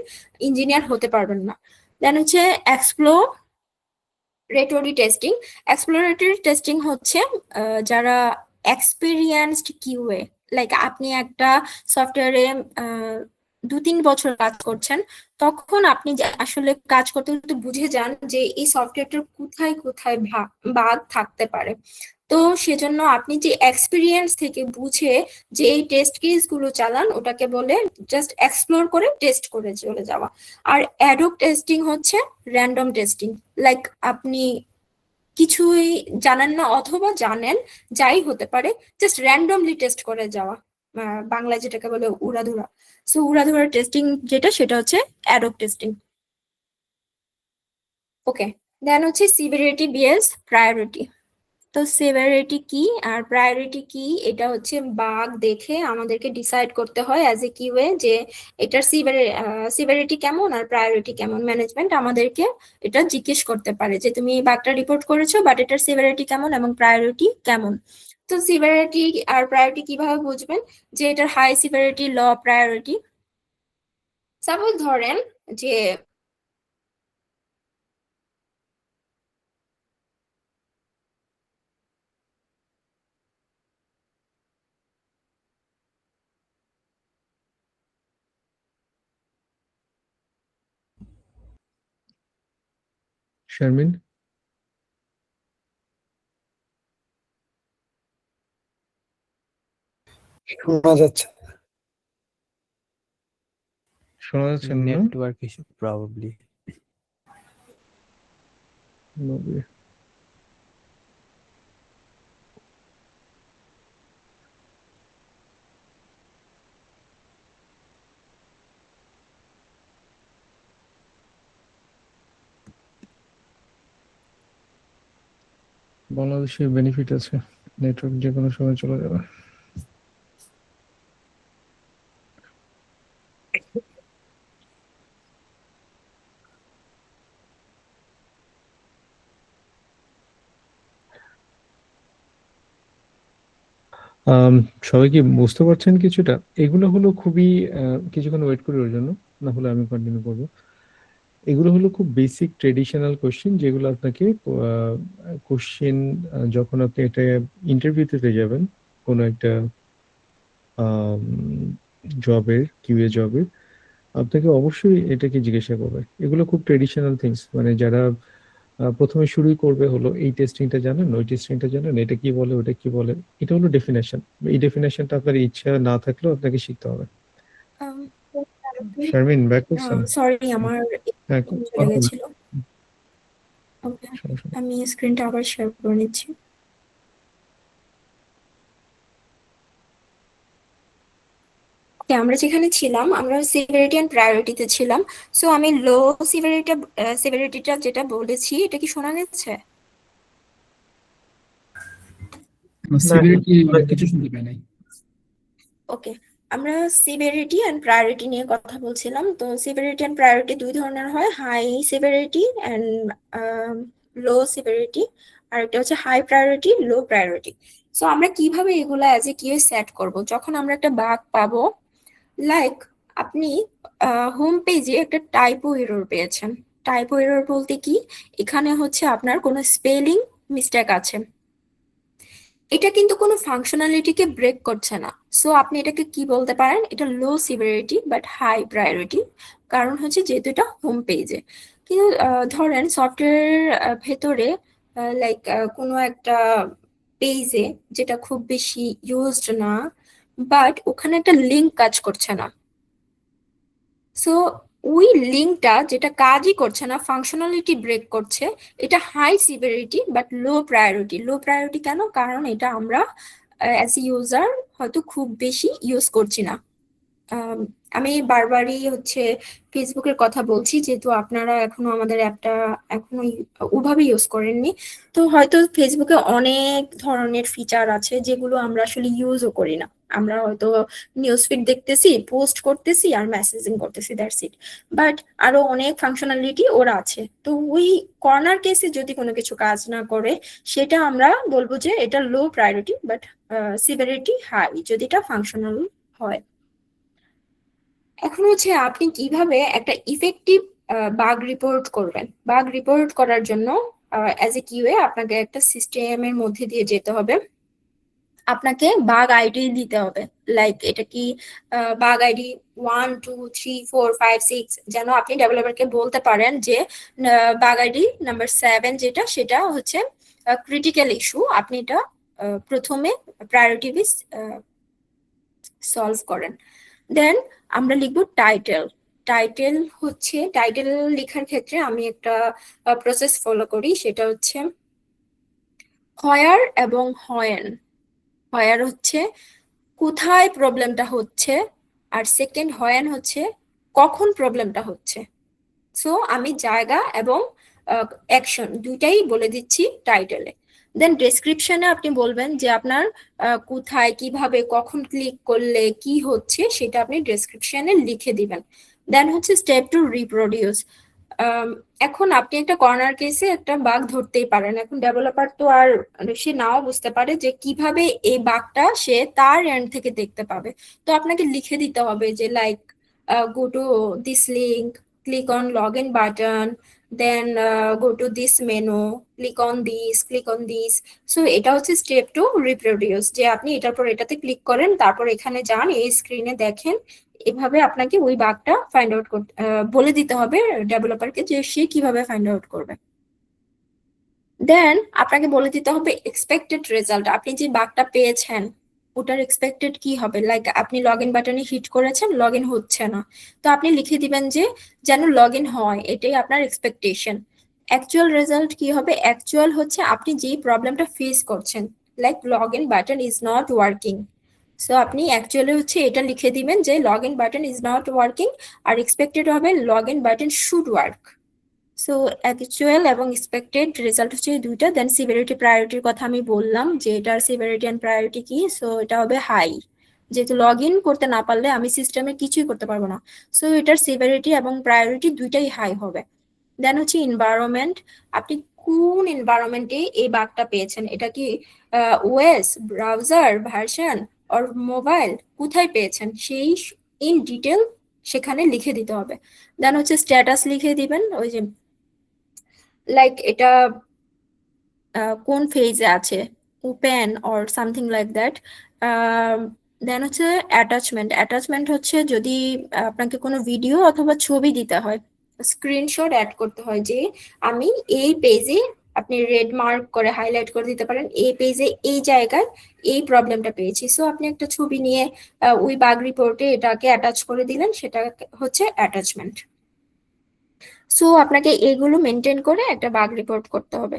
ইঞ্জিনিয়ার হতে পারবেন না। দেন হচ্ছে এক্সপ্লোরেটরি টেস্টিং। এক্সপ্লোরেটরি টেস্টিং হচ্ছে যারা এক্সপিরিয়েন্সড কিউএ, লাইক আপনি একটা সফটওয়্যারে 2-3 বছর কাজ করছেন, তখন আপনি আসলে কাজ করতে করতে বুঝে যান যে এই সফটওয়্যারটার কোথায় কোথায় বাগ থাকতে পারে। তো সেজন্য আপনি যে এক্সপিরিয়েন্স থেকে বুঝে যে এই টেস্ট কেস গুলো চালান, ওটাকে বলে জাস্ট এক্সপ্লোর করে টেস্ট করে চলে যাওয়া। আর অ্যাডহক টেস্টিং হচ্ছে র্যান্ডম টেস্টিং, লাইক আপনি কিছুই জানেন না অথবা জানেন, যাই হতে পারে, জাস্ট র্যান্ডমলি টেস্ট করে যাওয়া, বাংলায় যেটাকে বলে উড়াধুরা। সো উড়াধুরা টেস্টিং যেটা, সেটা হচ্ছে অ্যাডহক টেস্টিং। ওকে, দেন হচ্ছে সিভিয়ারিটি বিএস প্রায়োরিটি। তো সিভিয়ারিটি কি আর প্রায়োরিটি কি, এটা হচ্ছে বাগ দেখে আমাদেরকে ডিসাইড করতে হয় অ্যাজ এ কিউএ যে এটার সিভিয়ারিটি কেমন আর প্রায়োরিটি কেমন। ম্যানেজমেন্ট আমাদেরকে এটা জিজ্ঞেস করতে পারে যে তুমি বাগটা রিপোর্ট করেছো, বাট এটার সিভিয়ারিটি কেমন এবং প্রায়োরিটি কেমন। তো সিভিয়ারিটি আর প্রায়োরিটি কিভাবে বুঝবেন যে এটার হাই সিভিয়ারিটি, লো প্রায়োরিটি? সাপোজ ধরেন যে শারমিন, শোনা যাচ্ছে শোনা যাচ্ছে না? Network issue probably. নবী, বাংলাদেশের বেনিফিট আছে, নেটওয়ার্ক যে কোনো সময় চলে যাবে। সবাই কি বুঝতে পারছেন কিছুটা? এগুলো হলো খুবই কিছুক্ষণ ওয়েট করি ওর জন্য, না হলে আমি কন্টিনিউ করব। এগুলো হলো খুব বেসিক ট্রেডিশনাল কোশ্চেন, যেগুলো আপনাকে কোশ্চেন যখন আপনি এটা ইন্টারভিউতে যাবেন কোনো একটা জবের, কিউএ জবের, আপনাকে অবশ্যই এটাকে জিজ্ঞাসা করবে। এগুলো খুব ট্রেডিশনাল থিংস, মানে যারা প্রথমে শুরুই করবে হলো এই টেস্টিংটা জানেন, ওই টেস্টিংটা জানেন, এটা কি বলে, ওটা কি বলে, এটা হলো ডেফিনেশন। এই ডেফিনেশনটা আপনার ইচ্ছা না থাকলেও আপনাকে শিখতে হবে। শারমিন, ব্যাক করছেন? সরি, আমার হ্যাঁ, চলে গেছিল। ওকে, সমস্যা নেই। আমি স্ক্রিনটা আবার শেয়ার করে নিচ্ছি। আমরা যেখানে ছিলাম, আমরা সিভিয়ারিটি এন্ড প্রায়োরিটিতে ছিলাম। সো আমি লো সিভিয়ারিটিটা যেটা বলেছি, এটা কি শোনা গেছে? সিভিয়ারিটি কিছু শুনতে পাই নাই। ওকে, আমরা সিভিয়ারিটি এন্ড প্রায়োরিটি নিয়ে কথা বলছিলাম। তো সিভিয়ারিটি এন্ড প্রায়োরিটি দুই ধরনের হয়, high severity and low severity, আর একটা হচ্ছে high priority, low priority. So আমরা কিভাবে এগুলা অ্যাজ এ কিউ সেট করব যখন আমরা একটা বাগ পাবো? লাইক আপনি হোম পেজে একটা টাইপো এরর পেয়েছেন। টাইপো এরর বলতে কি, এখানে হচ্ছে আপনার কোনো স্পেলিং মিস্টেক আছে, এটা কিন্তু কোনো ফাংশনালিটিকে ব্রেক করছে না। সো আপনি এটাকে কি বলতে পারেন, এটা লো সিভিয়ারিটি বাট হাই প্রায়োরিটি, কারণ হচ্ছে যেহেতু এটা হোম পেজে। কিন্তু ধরেন সফটওয়্যার ভেতরে লাইক কোনো একটা পেজে যেটা খুব বেশি ইউজড না, বাট ওখানে একটা লিঙ্ক কাজ করছে না, সো ওই লিঙ্কটা যেটা কাজই করছে না, ফাংশনালিটি ব্রেক করছে, এটা high severity but low priority. Low priority কেন? কারণ এটা আমরা অ্যাজ এ ইউজার হয়তো খুব বেশি ইউজ করছি না। আম, আমি বারবারই হচ্ছে ফেসবুকের কথা বলছি, যেহেতু আপনারা এখনো আমাদের অ্যাপটা এখনো ওভাবে ইউজ করেননি। তো হয়তো ফেসবুকে অনেক ধরনের ফিচার আছে যেগুলো আমরা আসলে ইউজও করি না। আমরা হয়তো নিউজ ফিড দেখতেছি, পোস্ট করতেছি আর মেসেজিং করতেছি, দ্যাটস ইট। বাট আরো অনেক ফাংশনালিটি ওরা আছে। তো ওই কর্নার কেসে যদি কোনো কিছু কাজ না করে, সেটা আমরা বলবো যে এটা লো প্রায়োরিটি বাট সিভিয়ারিটি হাই, যদি এটা ফাংশনাল হয়। এখন হচ্ছে আপনি কিভাবে একটা ইফেক্টিভ বাগ রিপোর্ট করবেন। বাগ রিপোর্ট করার জন্য অ্যাজ এ কিউএ আপনাকে একটা সিস্টেমের মধ্যে দিয়ে যেতে হবে। আপনাকে বাগ আইডি দিতে হবে, লাইক এটা কি বাগ আইডি 1 2 3 4 5 6, যেন আপনি ডেভেলপারকে বলতে পারেন যে বাগ আইডি নাম্বার 7 যেটা, সেটা হচ্ছে ক্রিটিক্যাল ইস্যু, আপনি এটা প্রথমে প্রায়োরিটি বেস সলভ করেন। দেন আমরা লিখবো টাইটেল। টাইটেল হচ্ছে, টাইটেল লেখার ক্ষেত্রে আমি একটা প্রসেস ফলো করি, সেটা হচ্ছে হোয়ার এবং হোয়েন। হোয়ার হচ্ছে কোথায় প্রবলেমটা হচ্ছে, আর সেকেন্ড হোয়েন হচ্ছে কখন প্রবলেমটা হচ্ছে। সো আমি জায়গা এবং অ্যাকশন দুইটাই বলে দিচ্ছি টাইটেলে। দেন ডেসক্রিপশনে আপনি বলবেন যে আপনার কোথায়, কিভাবে, কখন ক্লিক করলে কি হচ্ছে, সেটা আপনি ডেসক্রিপশনে লিখে দিবেন। দেন হচ্ছে স্টেপ টু রিপ্রোডিউস। এখন আপনি একটা কর্নার কেসে একটা বাগ ধরতেই পারেন। এখন ডেভেলপার তো আর সে নাও বুঝতে পারে যে কিভাবে এই বাগটা সে তার এন্ড থেকে দেখতে পাবে। তো আপনাকে লিখে দিতে হবে যে like go to this link, click on login button, then go to this menu, click on this. So এটা হচ্ছে স্টেপ টু রিপ্রোডিউস, যে আপনি এটার পর এটাতে ক্লিক করেন, তারপর এখানে যান, এই স্ক্রিনে দেখেন। এভাবে আপনাকে ওই বাগটা ফাইন্ড আউট করতে বলে দিতে হবে ডেভেলপারকে যে সে কিভাবে ফাইন্ড আউট করবে। দেন আপনাকে বলে দিতে হবে এক্সপেক্টেড রেজাল্ট। আপনি যে বাগটা পেয়েছেন ওটার এক্সপেক্টেড কি হবে, লাইক আপনি লগ ইন বাটনে হিট করেছেন, লগ ইন হচ্ছে না, তো আপনি লিখে দিবেন যে যেন লগ ইন হয়, এটাই আপনার এক্সপেকটেশন। অ্যাকচুয়াল রেজাল্ট কি হবে? অ্যাকচুয়াল হচ্ছে আপনি যেই প্রবলেমটা ফেস করছেন, like log in button is not working. So আপনি অ্যাকচুয়ালি হচ্ছে এটা লিখে দিবেন যে log in button is not working, আর এক্সপেক্টেড হবে log in button should work. So actual এবং এক্সপেক্টেড রেজাল্ট হচ্ছে এই দুইটা। দেন সিভিয়ারিটি প্রায়োরিটির কথা আমি বললাম যে এটার সিভিয়ারিটি এন্ড প্রায়োরিটি কি, সো এটা হবে হাই, যেহেতু লগ ইন করতে না পারলে আমি সিস্টেমে কিছুই করতে পারবো না। সো এটার সিভিয়ারিটি এবং প্রায়োরিটি দুইটাই হাই হবে। দেন হচ্ছে এনভায়রনমেন্ট, আপনি কোন এনভায়রনমেন্টে এই বাগটা পেয়েছেন, এটা কি OS, browser, version or mobile, কোথায় পেয়েছেন সেই ইন ডিটেল সেখানে লিখে দিতে হবে। দেন হচ্ছে স্ট্যাটাস লিখে দিবেন, ওই যে লাইক এটা কোন ফেজে আছে, open or something like that. Then হচ্ছে অ্যাটাচমেন্ট। অ্যাটাচমেন্ট হচ্ছে যদি আপনাকে কোনো ভিডিও অথবা ছবি দিতে হয়, স্ক্রিনশট অ্যাড করতে হয় যে আমি এই পেজে, আপনি রেড মার্ক করে হাইলাইট করে দিতে পারেন, এই পেজে এই জায়গায় এই প্রবলেমটা পেয়েছি। সো আপনি একটা ছবি নিয়ে ওই বাগ রিপোর্টে এটাকে অ্যাটাচ করে দিলেন, সেটা হচ্ছে অ্যাটাচমেন্ট। সো আপনাকে এগুলো মেনটেন করে একটা বাগ রিপোর্ট করতে হবে।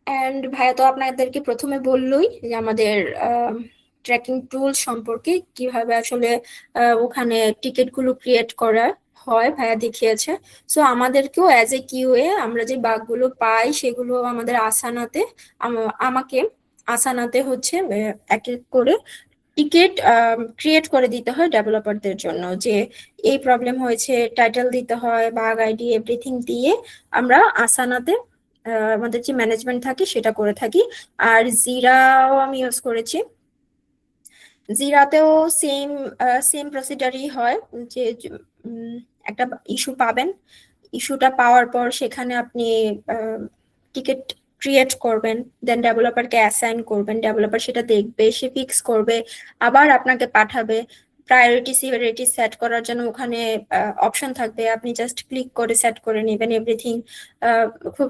অ্যান্ড ভাইয়া তো আপনাদেরকে প্রথমে বললোই যে আমাদের ট্র্যাকিং টুল সম্পর্কে, কিভাবে আসলে ওখানে টিকিট গুলো ক্রিয়েট করা হয় ভাইয়া দেখিয়েছে। সো আমাদেরকেও অ্যাজ এ কিউএ আমরা যে বাগগুলো পাই সেগুলো আমাদের আসানাতে, আমাকে আসানাতে হচ্ছে এক এক করে টিকিট ক্রিয়েট করে দিতে হয় ডেভেলপারদের জন্য, যে এই প্রবলেম হয়েছে, টাইটেল দিতে হয়, বাগ আইডি এভরিথিং দিয়ে আমরা আসানাতে আমাদের যে ম্যানেজমেন্ট থাকে সেটা করে থাকি। আর জিরাও আমি ইউজ করেছি। জিরাতেও সেম সেম প্রসিডারই হয়, যে একটা ইস্যু পাবেন, ইস্যুটা পাওয়ার পর সেখানে আপনি টিকিট ক্রিয়েট করবেন, দেন ডেভেলপারকে অ্যাসাইন করবেন, ডেভেলপার সেটা দেখবে, সে ফিক্স করবে, আবার আপনাকে পাঠাবে। প্রায়োরিটি সিভিয়ারিটি সেট করার জন্য ওখানে অপশন থাকবে, আপনি জাস্ট ক্লিক করে সেট করে নেবেন এভরিথিং। খুব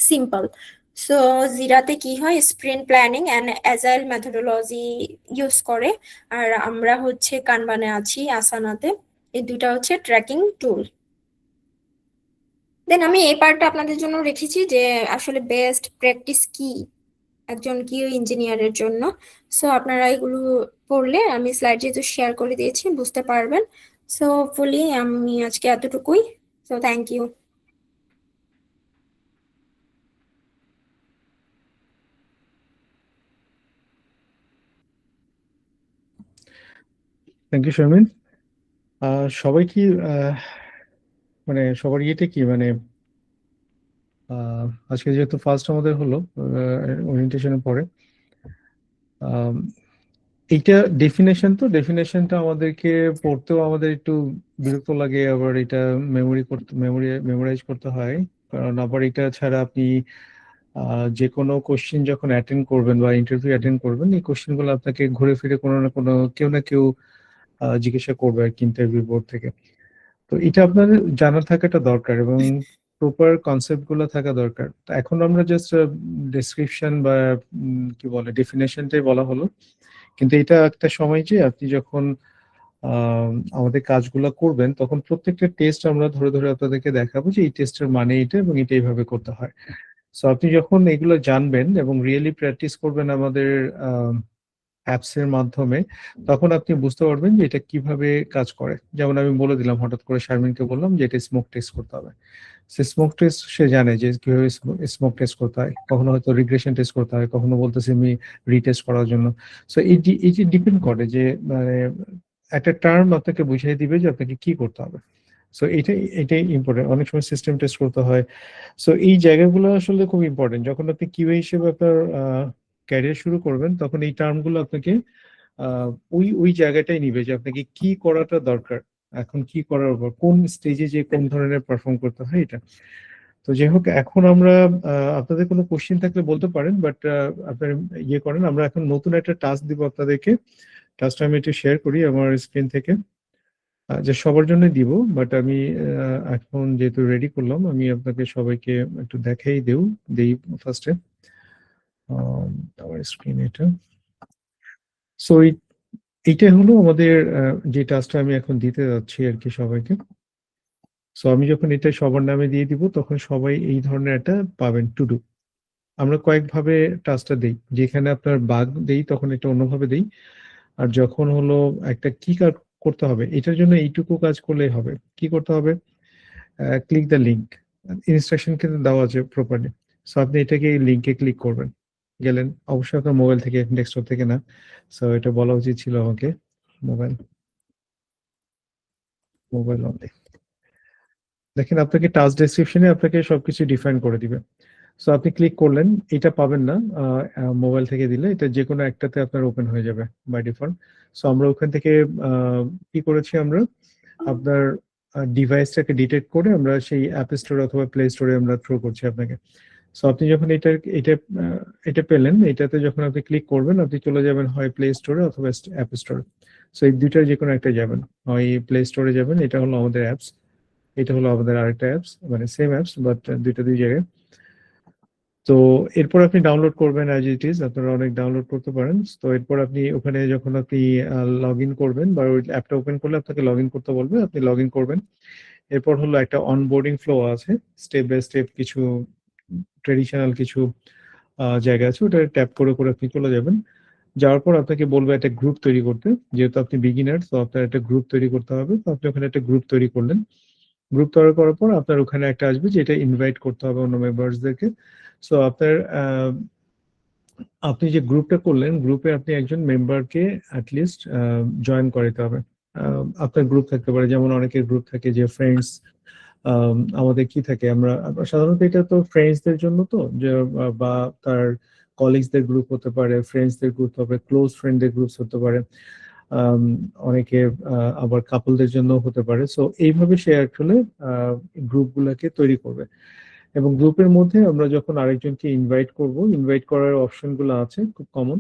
সিম্পল। সো জিরাতে কি হয়, sprint planning and agile methodology use করে, আর আমরা হচ্ছে কানবানে আছি আসানাতে। এই দুইটা হচ্ছে ট্র্যাকিং টুল। দেন আমি এই পার্টটা আপনাদের জন্য রেখেছি যে আসলে বেস্ট প্র্যাকটিস কি একজন কিউ ইঞ্জিনিয়ারের জন্য। সো আপনারা এগুলো পড়লে আমি স্লাইড যেহেতু শেয়ার করে দিয়েছি বুঝতে পারবেন। সো ফুলি আমি আজকে এতটুকুই। So thank you. Thank you Sharmin. সবাই কি মানে সবার ইয়েটা কি মানে আজকে যেহেতু ফার্স্ট আমাদের হলো ওরিয়েন্টেশনের পরে, এইটা ডেফিনেশনটা আমাদেরকে পড়তেও আমাদের একটু বিরক্ত লাগে, আবার এটা মেমোরাইজ করতে হয়। কারণ আবার এটা ছাড়া আপনি যে কোনো কোশ্চেন যখন অ্যাটেন্ড করবেন বা ইন্টারভিউ অ্যাটেন্ড করবেন, এই কোশ্চেনগুলো আপনাকে ঘুরে ফিরে কোনো না কোনো কেউ না কেউ জিজ্ঞাসা করবে আর কি ইন্টারভিউ বোর্ড থেকে। তো এটা আপনাদের জানা থাকাটা দরকার এবং প্রপার কনসেপ্ট গুলো থাকা দরকার। তো এখন আমরা জাস্ট ডেসক্রিপশন বা কি বলে ডেফিনেশনটাই বলা হলো, কিন্তু এটা একটা সময় যে আপনি যখন আমাদের কাজগুলো করবেন তখন প্রত্যেকটা টেস্ট আমরা ধরে ধরে আপনাদেরকে দেখাবো যে এই টেস্টের মানে এটা এবং এটা এইভাবে করতে হয়। সো আপনি যখন এগুলো জানবেন এবং রিয়েলি প্র্যাকটিস করবেন আমাদের অ্যাপস এর মাধ্যমে, তখন আপনি বুঝতে পারবেন যে এটা কিভাবে কাজ করে। যেমন আমি বলে দিলাম, হঠাৎ করে শারমিনকে বললাম যে এটা স্মোক টেস্ট করতে হবে, সে স্মোক টেস্ট সে জানে যে কিভাবে স্মোক টেস্ট করতে হয়, কখনো হয়তো রিগ্রেশন টেস্ট করতে হয়, কখনো বলতেছে আমি রিটেস্ট করার জন্য। সো এই যে ডিপেন্ড করে যে মানে একটা টার্ম আপনাকে বুঝিয়ে দিবে যে আপনাকে কি করতে হবে। সো এটাই ইম্পর্টেন্ট। অনেক সময় সিস্টেম টেস্ট করতে হয়। সো এই জায়গাগুলো আসলে খুব ইম্পর্টেন্ট। যখন আপনি কিউএ হিসেবে আপনার ক্যারিয়ার শুরু করবেন তখন এই টার্মগুলো আপনাকে ওই জায়গাটাই নিবে যে আপনাকে কি করাটা দরকার, এখন কি করার উপর, কোন স্টেজে যে কোন ধরনের পারফর্ম করতে হয় এটা। তো যাই হোক, এখন আমরা আপনাদের কোনো কোশ্চেন থাকলে বলতে পারেন, বাট আপনার ইয়ে করেন। আমরা এখন নতুন একটা টাস্ক দিব আপনাদেরকে। টাস্কটা আমি একটু শেয়ার করি আমার স্ক্রিন থেকে, যে সবার জন্য দিব, বাট আমি এখন যেহেতু রেডি করলাম আমি আপনাকে সবাইকে একটু দেই ফার্স্টে আমার স্ক্রিন এটা। সো এইটাই হলো আমাদের যে টাস্কটা আমি এখন দিতে যাচ্ছি আর কি সবাইকে। সো আমি যখন এটা সবার নামে দিয়ে দিব তখন সবাই এই ধরনের একটা পাবেন টু ডু। আমরা কয়েকভাবে টাস্কটা দেই, যেখানে আপনার বাগ দেই তখন এটা অন্যভাবে দেই, আর যখন হলো একটা কি কাজ করতে হবে এটার জন্য এইটুকু কাজ করলেই হবে। কি করতে হবে? ক্লিক দ্য লিঙ্ক, ইনস্ট্রাকশন কিন্তু দেওয়া আছে প্রপারলি। সো আপনি এটাকে লিঙ্কে ক্লিক করবেন, গেলেন অবশ্যই আপনার মোবাইল থেকে, ডেস্কটপ থেকে না। সো এটা বলা উচিত ছিল আমাকে। মোবাইল অনলি দেখেন, আপনাকে টাস্ক ডেসক্রিপশনে আপনাকে সবকিছু ডিফাইন করে দিবে। সো আপনি ক্লিক করলেন, এটা পাবেন না মোবাইল থেকে দিলে, এটা যে কোনো একটাতে আপনার ওপেন হয়ে যাবে বাই ডিফল্ট। সো আমরা ওখান থেকে কি করেছি, আমরা আপনার ডিভাইসটাকে ডিটেক্ট করে আমরা সেই অ্যাপ স্টোর অথবা প্লে স্টোরে আমরা থ্রো করছি আপনাকে। সো আপনি যখন এটা পেলেন, এটাতে যখন আপনি ক্লিক করবেন আপনি চলে যাবেন হয় প্লে স্টোরে অথবা অ্যাপ স্টোরে। সো এই দুইটার যে কোনো একটা যাবেন, হয় প্লে স্টোরে যাবেন, এটা হলো আমাদের অ্যাপস, এটা হলো আমাদের আরেকটা অ্যাপস, মানে সেম অ্যাপস বাট দুই জায়গায়। তো এরপর আপনি ডাউনলোড করবেন, অ্যাজ ইট ইজ আপনারা অনেক ডাউনলোড করতে পারেন। তো এরপর আপনি ওখানে যখন আপনি লগ ইন করবেন বা ওই অ্যাপটা ওপেন করলে আপনাকে লগ ইন করতে বলবে, আপনি লগ ইন করবেন। এরপর হলো একটা অনবোর্ডিং ফ্লো আছে, স্টেপ বাই স্টেপ কিছু ট্রেডিশনাল কিছু জায়গা আছে, ওটা ট্যাপ করে করে আপনি চলে যাবেন। যাওয়ার পর আপনাকে বলবে একটা গ্রুপ তৈরি করতে, যেহেতু আপনি বিগিনার তো আপনার একটা গ্রুপ তৈরি করতে হবে। তো আপনি ওখানে একটা গ্রুপ তৈরি করলেন। গ্রুপ তৈরি করার পর আপনার ওখানে একটা আসবে যেটা ইনভাইট করতে হবে অন্য মেম্বার্সদেরকে। সো আপনি যে গ্রুপটা করলেন, গ্রুপে আপনি একজন মেম্বারকে অ্যাটলিস্ট জয়েন করাতে হবে। আপনার গ্রুপ থাকতে পারে, যেমন অনেকের গ্রুপ থাকে যে ফ্রেন্ডস, আমাদের কি থাকে, আমরা সাধারণত এটা তো ফ্রেন্ডসদের জন্য, তো যে বা তার কলিগসদের গ্রুপ হতে পারে, ফ্রেন্ডসদের গ্রুপ হবে, ক্লোজ ফ্রেন্ডদের গ্রুপ হতে পারে, অনেকে আবার কাপলদের জন্য হতে পারে। সো এইভাবে সে আসলে গ্রুপগুলোকে তৈরি করবে এবং গ্রুপের মধ্যে আমরা যখন আরেকজনকে ইনভাইট করব, ইনভাইট করার অপশনগুলো আছে খুব কমন।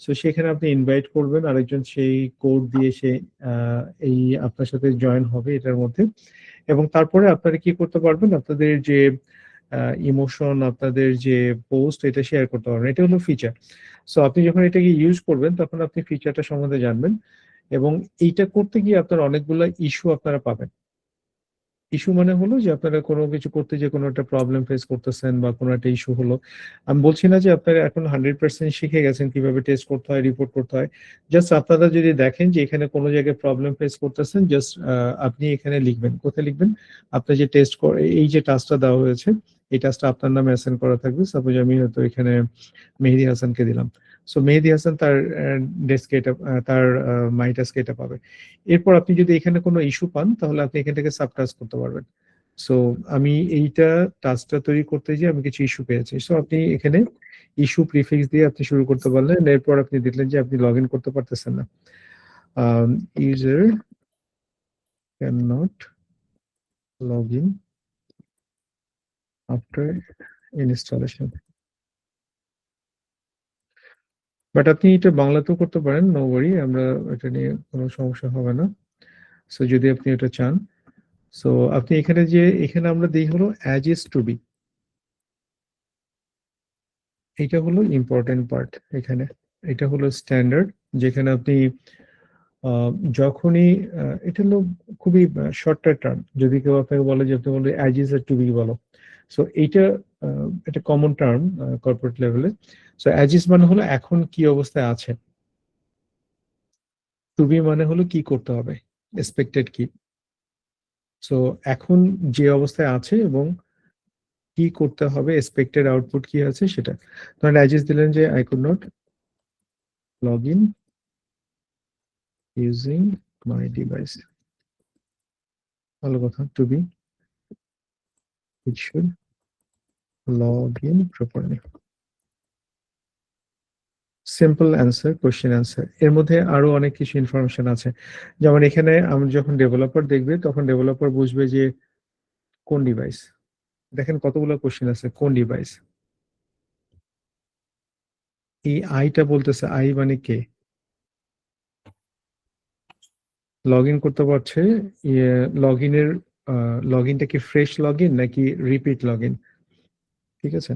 সো সেখানে আপনি ইনভাইট করবেন আরেকজন, সেই কোড দিয়ে সে এই আপনার সাথে জয়েন হবে এটার মধ্যে। এবং তারপরে আপনারা কি করতে পারবেন, আপনাদের যে ইমোশন, আপনাদের যে পোস্ট, এটা শেয়ার করতে পারবেন। এটা হলো ফিচার। সো আপনি যখন এটাকে ইউজ করবেন তখন আপনি ফিচারটা সম্বন্ধে জানবেন এবং এইটা করতে গিয়ে আপনার অনেকগুলো ইস্যু আপনারা পাবেন। ইস্যু মানে হলো যে আপনারা কোনো কিছু করতে যে কোনো একটা প্রবলেম ফেস করতেছেন বা কোনো একটা ইস্যু হলো। আমি বলছি না যে আপনারা এখন 100% শিখে গেছেন কিভাবে টেস্ট করতে হয়, রিপোর্ট করতে হয়। জাস্ট আপনারা যদি দেখেন যে এখানে কোনো জায়গায় প্রবলেম ফেস করতেছেন, জাস্ট আপনি এখানে লিখবেন। কোথায় লিখবেন? আপনার যে টেস্ট এই যে টাস্কটা দেওয়া হয়েছে, এই টাস্কটা আপনার নামে অ্যাসাইন করা থাকবে। সাপোজ আমি হয়তো এখানে মেহেদী হাসানকে দিলাম। সো মেহেদী হাসান তার ডেস্কে এটা তার মাই টাস্কে এটা পাবে। এরপর আপনি যদি এখানে কোনো ইস্যু পান তাহলে আপনি এখান থেকে সাব টাস্ক করতে পারবেন। সো আমি এইটা টাস্কটা তৈরি করতে গিয়ে আমি কিছু ইস্যু পেয়েছি। সো আপনি এখানে ইস্যু প্রিফিক্স দিয়ে আপনি শুরু করতে পারলেন। এরপর আপনি দেখলেন যে আপনি লগ ইন করতে পারতেছেন না। User can not log in after installation. But আপনি এটা বাংলাতেও করতে পারেন, নো ওয়ারি, আমরা এটা নিয়ে কোনো সমস্যা হবে না। সো যদি আপনি এটা চান, সো আপনি এখানে আমরা দিই হলো অ্যাজ ইজ টু বি। এটা হলো ইম্পর্টেন্ট পার্ট। এখানে এটা হলো স্ট্যান্ডার্ড, যেখানে আপনি যখনই এটা হলো খুবই শর্টকাট টার্ম। যদি কেউ আপনাকে বলে যে আপনি বলে অ্যাজ ইজ টু বি বলো, সো এইটা একটা কমন টার্ম কর্পোরেট লেভেলে। সো অ্যাজ ইজ মানে হলো এখন কি অবস্থায় আছে, টু বি মানে হলো কি করতে হবে, এক্সপেক্টেড কি। সো এখন যে অবস্থায় আছে এবং কি করতে হবে, এক্সপেক্টেড আউটপুট কি আছে সেটা। ধরেন অ্যাজ ইজ দিলেন যে I could not log in using my device. ভালো কথা, to be it should log in properly. Simple answer, question answer. এর মধ্যে আরো অনেক কিছু ইনফরমেশন আছে। যেমন এখানে আমি যখন ডেভেলপার দেখবে তখন ডেভেলপার বুঝবে যে কোন ডিভাইস। দেখেন কতগুলো কোশ্চেন আছে, কোন ডিভাইস। এই আইটা বলতেছে, আই মানে কে। লগ ইন করতে পারছে, লগ ইনের লগ ইনটা কি ফ্রেশ লগ ইন নাকি রিপিট লগ ইন, ঠিক আছে।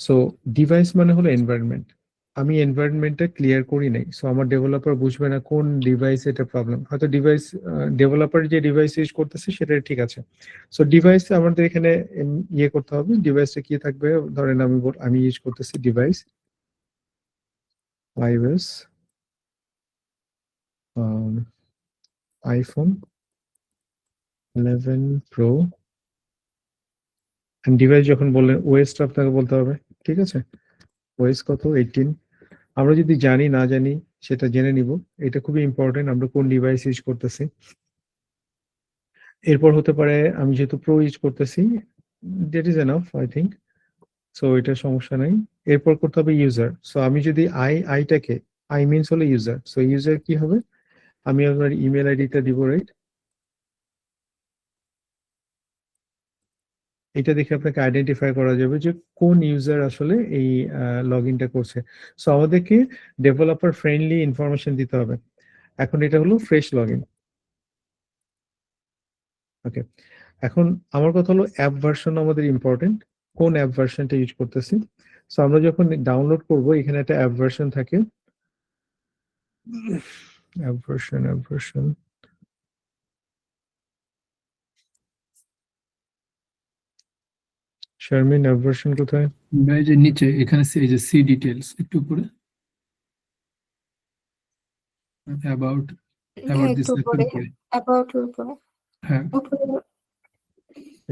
সো ডিভাইস মানে হলো এনভায়রনমেন্ট। আমি এনভায়রনমেন্টটা ক্লিয়ার করি নাই, সো আমার ডেভেলপার বুঝবে না কোন ডিভাইস এটা প্রবলেম। হয়তো ডিভাইস ডেভেলপার যে ডিভাইস ইউজ করতেছে সেটা ঠিক আছে। সো ডিভাইস আমাদের এখানে ইয়ে করতে হবে, ডিভাইসটা কি থাকবে। ধরেন আমি ইউজ করতেছি device iOS iPhone 11 pro. Device যখন বললেন ওএসটা আপনাকে বলতে হবে, ঠিক আছে। ওএস কত? 18। আমরা যদি জানি না জানি সেটা জেনে নিব, এটা খুবই ইম্পর্টেন্ট, আমরা কোন ডিভাইস ইউজ করতেছি। এরপর হতে পারে আমি যেহেতু প্রো ইউজ করতেছি, that is enough I think. So এটা সমস্যা নাই। এরপর করতে হবে ইউজার। সো আমি যদি আইটাকে, আই মিনস হলো ইউজার, সো ইউজার কি হবে, আমি আমার ইমেল আইডিটা দিব, রাইট। এটা দেখে আপনাকে আইডেন্টিফাই করা যাবে যে কোন ইউজার আসলে এই লগ ইনটা করছে। সো আমাদেরকে ডেভেলপার ফ্রেন্ডলি ইনফরমেশন দিতে হবে। এখন এটা হলো ফ্রেশ লগ ইন। ওকে, এখন আমার কথা হলো অ্যাপ ভার্সন আমাদের ইম্পর্টেন্ট, কোন অ্যাপ ভার্সনটা ইউজ করতেছি। সো আমরা যখন ডাউনলোড করব এখানে একটা অ্যাপ ভার্সন থাকে, app version Sharmin, app version কোথায়? ভাই যে নিচে এখানে এই যে সি ডিটেলস একটু উপরে অ্যাবাউট হ্যাঁ, দিস একটু একটু উপরে, উপরে। অ্যাবাউট উপরে, হ্যাঁ উপরে।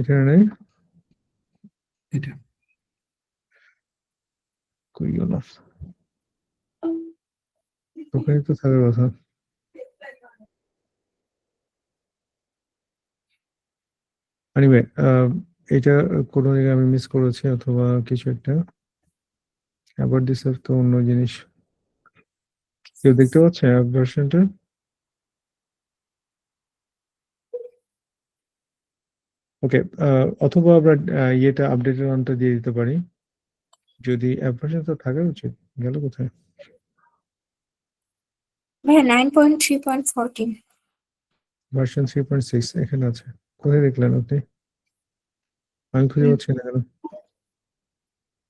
এখানে নেই, এটা কই গেল? ওখানে তো থাকার কথা। এনিওয়ে, এটা কোনো জায়গায় আমি মিস করেছি অথবা কিছু একটা। অ্যাবাউট দিস তো অন্য জিনিস। কেউ দেখতে পাচ্ছে অ্যাপ ভার্সনটা? ওকে, অথবা আমরা ইয়েটা আপডেটের নামটা দিয়ে দিতে পারি, যদি অ্যাপ ভার্সন তো থাকা উচিত। গেল কোথায়? ভাইয়া 9.3.14 ভার্সন 3.6 এখানে আছে। কোথায় দেখলেন আপনি? আমি খুঁজে পাচ্ছি না কেন?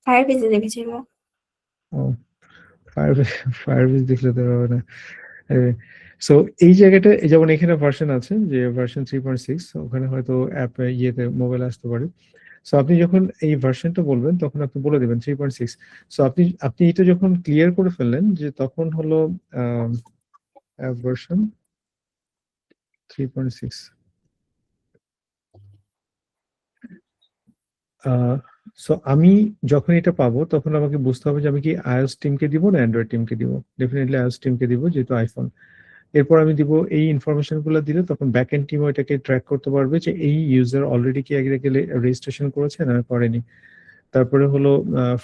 ফায়ারবেজে দেখেছিল। ও, ফায়ারবেস দেখলে তো হবে না। সো এই জায়গাটা যেমন এখানে ভার্সন আছে যে ভার্সন 3.6, ওখানে হয়তো অ্যাপ ইয়েতে মোবাইল আসতে পারে। সো আপনি যখন এই ভার্সনটা বলবেন তখন আপনি বলে দেবেন 3.6। সো আপনি এটা যখন ক্লিয়ার করে ফেললেন যে তখন হলো ভার্সন 3.6। সো আমি যখন এটা পাবো তখন আমাকে বুঝতে হবে যে আমি কি iOS টিমকে দিব না অ্যান্ড্রয়েড টিমকে দিব। ডেফিনেটলি iOS টিমকে দিব যেহেতু আইফোন। এরপর আমি দিব এই ইনফরমেশন গুলো দিলে তখন ব্যাক এন্ড টিম এটাকে ট্র্যাক করতে পারবে যে এই ইউজার অলরেডি কি আগে রেজিস্ট্রেশন করেছে না করেনি। তারপরে হলো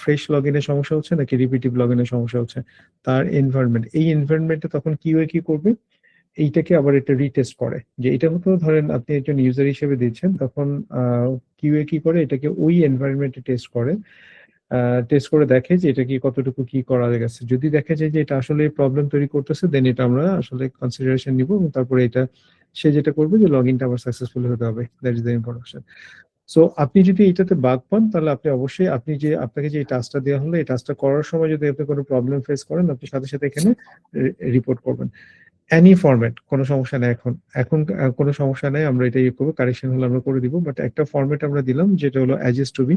ফ্রেশ লগ ইনের সমস্যা হচ্ছে নাকি রিপিটিভ লগ ইনের সমস্যা হচ্ছে। তার এনভায়রনমেন্ট, এই এনভায়রনমেন্টে তখন কিউএ কি করবে, এইটাকে আবার এটা রিটেস্ট করে যে এটা হতো ধরেন আপনি একজন ইউজার হিসেবে দিচ্ছেন, তখন কিউএ কি করে এটাকে ওই এনভায়রনমেন্টে টেস্ট করে। টেস্ট করে দেখে যে এটা কি কতটুকু কি করা গেছে। যদি দেখে যায় যে এটা আসলে প্রবলেম তৈরি করতেছে, দেন এটা আমরা আসলে কনসিডারেশন নিব এবং তারপরে এটা সে যেটা করবে যে লগ ইনটা আবার সাকসেসফুল হতে হবে। That is the information. So আপনি যদি এটাতে বাগ পান তাহলে আপনি অবশ্যই আপনাকে যে টাস্কটা দেওয়া হলো এই টাস্কটা করার সময় যদি আপনি কোনো প্রবলেম ফেস করেন আপনি সাথে সাথে এখানে রিপোর্ট করবেন। এনি ফরম্যাট, কোনো সমস্যা নেই। এখন এখন কোনো সমস্যা নেই, আমরা এটা ইয়ে করবো, কারেকশন হলে আমরা করে দিব। বাট একটা ফরম্যাট আমরা দিলাম যেটা হলো অ্যাজিস টু বি।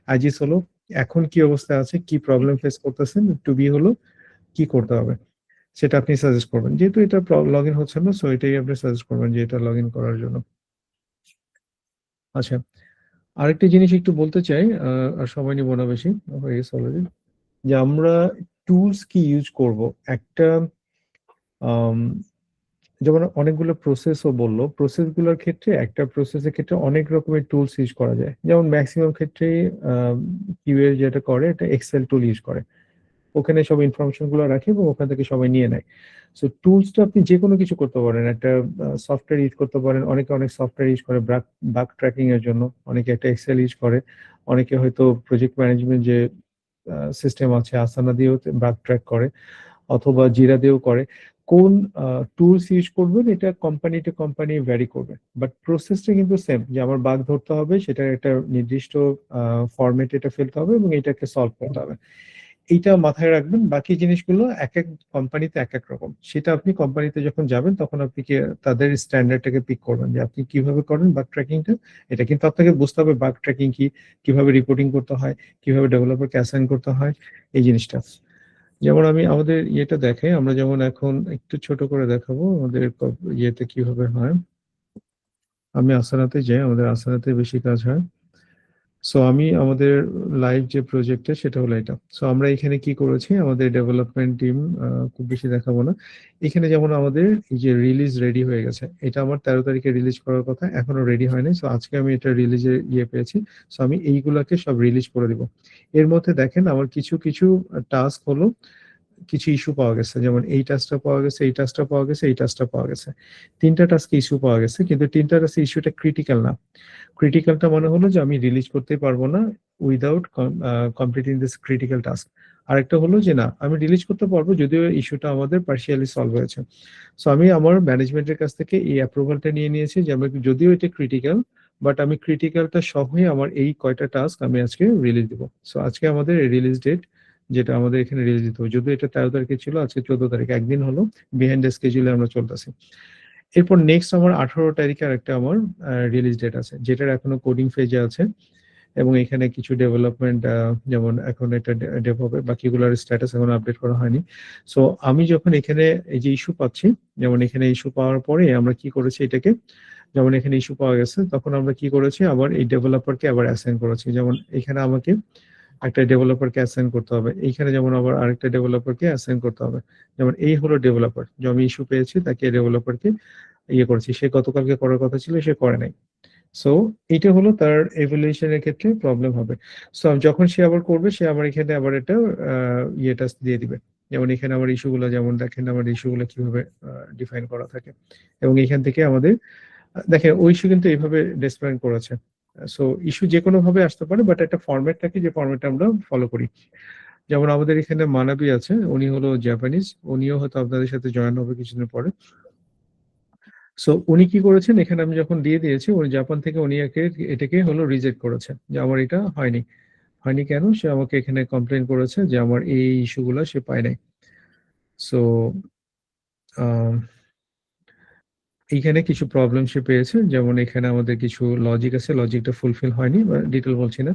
অ্যাজিস হলো এখন কি অবস্থা আছে, কি প্রবলেম ফেস করতেছেন, টু বি হলো কি করতে হবে সেটা আপনি সাজেস্ট করবেন। যেহেতু এটা লগ ইন হচ্ছে না, সো এটাই আপনি সাজেস্ট করবেন যে এটা লগ ইন করার জন্য। আচ্ছা, আরেকটা জিনিস একটু বলতে চাই, আর সময় নিব না বেশি, হয়ে গেছে অলরেডি, যে আমরা টুলস কি ইউজ করব। একটা যেমন অনেকগুলো প্রসেসও বললো, প্রসেস গুলোর ক্ষেত্রে একটা প্রসেসের ক্ষেত্রে অনেক রকমের টুলস ইউজ করা যায়। যেমন ম্যাক্সিমাম ক্ষেত্রে কিউএ যেটা করে এটা এক্সেল টুল ইউজ করে, ওখানে সব ইনফরমেশন গুলো রাখে এবং ওখান থেকে সবাই নিয়ে নেয়। সো টুলসটা আপনি যে কোনো কিছু করতে পারেন, একটা সফটওয়্যার ইউজ করতে পারেন। অনেকে অনেক সফটওয়্যার ইউজ করে বাগ ট্র্যাকিং এর জন্য, অনেকে একটা এক্সেল ইউজ করে, অনেকে হয়তো প্রজেক্ট ম্যানেজমেন্ট যে সিস্টেম আছে আসানা দিয়েও বাগ ট্র্যাক করে, অথবা জিরা দিয়েও করে। কোন টুলস ইউজ করবেন এটা কোম্পানি টু কোম্পানি ভ্যারি করবে, বাট প্রসেসটা কিন্তু সেম, যে আমার বাগ ধরতে হবে, সেটা একটা নির্দিষ্ট ফরম্যাটে এটা ফেলতে হবে এবং এটাকে সলভ করতে হবে। এইটা মাথায় রাখবেন। বাকি জিনিসগুলো এক এক কোম্পানিতে এক এক রকম, সেটা আপনি কোম্পানিতে যখন যাবেন তখন আপনি কি তাদের স্ট্যান্ডার্ডটাকে পিক করবেন যে আপনি কিভাবে করেন বাগ ট্র্যাকিংটা। এটা কিন্তু আপনাকে বুঝতে হবে বাগ ট্র্যাকিং কি, কিভাবে রিপোর্টিং করতে হয়, কিভাবে ডেভেলপারকে অ্যাসাইন করতে হয়, এই জিনিসটা। যেমন আমি আমাদের ইয়েটা দেখাই, আমরা যেমন এখন একটু ছোট করে দেখাবো আমাদের ইয়েতে কিভাবে হয়। আমি আসানাতে যাই, আমাদের আসানাতে বেশি কাজ হয়। সো আমি আমাদের লাইভ যে প্রজেক্টটা সেটা হলো এটা। সো আমরা এখানে কি করেছি, আমাদের ডেভেলপমেন্ট টিম, খুব বেশি দেখাবো না। এখানে যেমন আমাদের এই যে রিলিজ রেডি হয়ে গেছে, এটা আমার 13 তারিখে রিলিজ করার কথা, এখনো রেডি হয়নি। সো আজকে আমি এটা রিলিজের ইয়ে পেয়েছি। সো আমি এইগুলাকে সব রিলিজ করে দিব। এর মধ্যে দেখেন আমার কিছু কিছু টাস্ক হলো, কিছু ইস্যু পাওয়া গেছে, যেমন এই টাস্কটা পাওয়া গেছে, এই টাস্কটা পাওয়া গেছে, এই টাস্কটা পাওয়া গেছে। 3টা টাস্কে ইস্যু পাওয়া গেছে, কিন্তু 3টা টাস্কে ইস্যুটা ক্রিটিক্যাল না। ক্রিটিক্যালটা মানে হলো যে আমি রিলিজ করতে পারবো না without completing this critical task. আরেকটা হলো যে না, আমি রিলিজ করতে পারবো যদিও ইস্যুটা আমাদের পার্শিয়ালি সলভ হয়েছে। সো আমি আমার ম্যানেজমেন্টের কাছ থেকে এই অ্যাপ্রুভালটা নিয়ে নিয়েছি যে আমি যদিও এটা ক্রিটিক্যাল, বাট আমি ক্রিটিক্যালটা সহই আমার এই কয়টা টাস্ক আমি আজকে রিলিজ দিব। সো আজকে আমাদের রিলিজ ডেট, যেটা আমাদের এখানে রিলিজ দিতে হবে, যদিও এটা 13 তারিখে ছিল, আজকে 14 তারিখ, একদিন হলো বিহাইন্ড দ্য স্কেজুলে আমরা চলতেছি। এরপর নেক্সট আমার 18 তারিখে আরেকটা আমার রিলিজ ডেট আছে, যেটার এখনো কোডিং ফেজে আছে এবং এখানে কিছু ডেভেলপমেন্ট, যেমন এখন এটা ডেভ হবে, বাকিগুলোর স্ট্যাটাস এখন আপডেট করা হয়নি। সো আমি যখন এখানে এই যে ইস্যু পাচ্ছি, যেমন এখানে ইস্যু পাওয়ার পরে আমরা কি করেছি এটাকে, যেমন এখানে ইস্যু পাওয়া গেছে তখন আমরা কি করেছি, আবার এই ডেভেলপারকে আবার অ্যাসাইন করেছি। যেমন এখানে আমাকে একটা ডেভেলপারকে অ্যাসাইন করতে হবে, এইখানে যেমন আবার আরেকটা ডেভেলপারকে অ্যাসাইন করতে হবে। যেমন এই হলো ডেভেলপার, যে আমি ইস্যু পেয়েছি তাকে ডেভেলপারকে ইয়ে করেছি, সে গতকালকে করার কথা ছিল সে করে নাই। সো এটা হলো তার এভালুয়েশনের ক্ষেত্রে প্রবলেম হবে। সো যখন সে আবার করবে সে আমার এখানে আবার এটা ইয়েটা দিয়ে দিবে। যেমন এখানে আমার ইস্যুগুলো, যেমন দেখেন আমার ইস্যুগুলো কিভাবে ডিফাইন করা থাকে, এবং এখান থেকে আমাদের দেখেন ওই ইস্যু কিন্তু এইভাবে ডিসপ্লেন করেছে। সো ইস্যু যে কোনো ভাবে আসতে পারে, বাট একটা ফরম্যাট থাকে যে ফরম্যাটটা আমরা ফলো করি। যেমন আমাদের এখানে মানাবি আছে, উনি হলো জাপানিজ, উনিও হয়তো আপনাদের সাথে জয়েন হবে কিছুদিন পরে। সো উনি কি করেছেন, এখানে আমি যখন দিয়ে দিয়েছি উনি জাপান থেকে উনি এটাকে হলো রিজেক্ট করেছে যে আমার এটা হয়নি। হয়নি কেন, সে আমাকে এখানে কমপ্লেন করেছে যে আমার এই ইস্যুগুলো সে পায় নাই। সো এইখানে কিছু প্রবলেম সে পেয়েছে, যেমন এখানে আমাদের কিছু লজিক আছে, লজিকটা ফুলফিল হয়নি, বা ডিটেল বলছি না।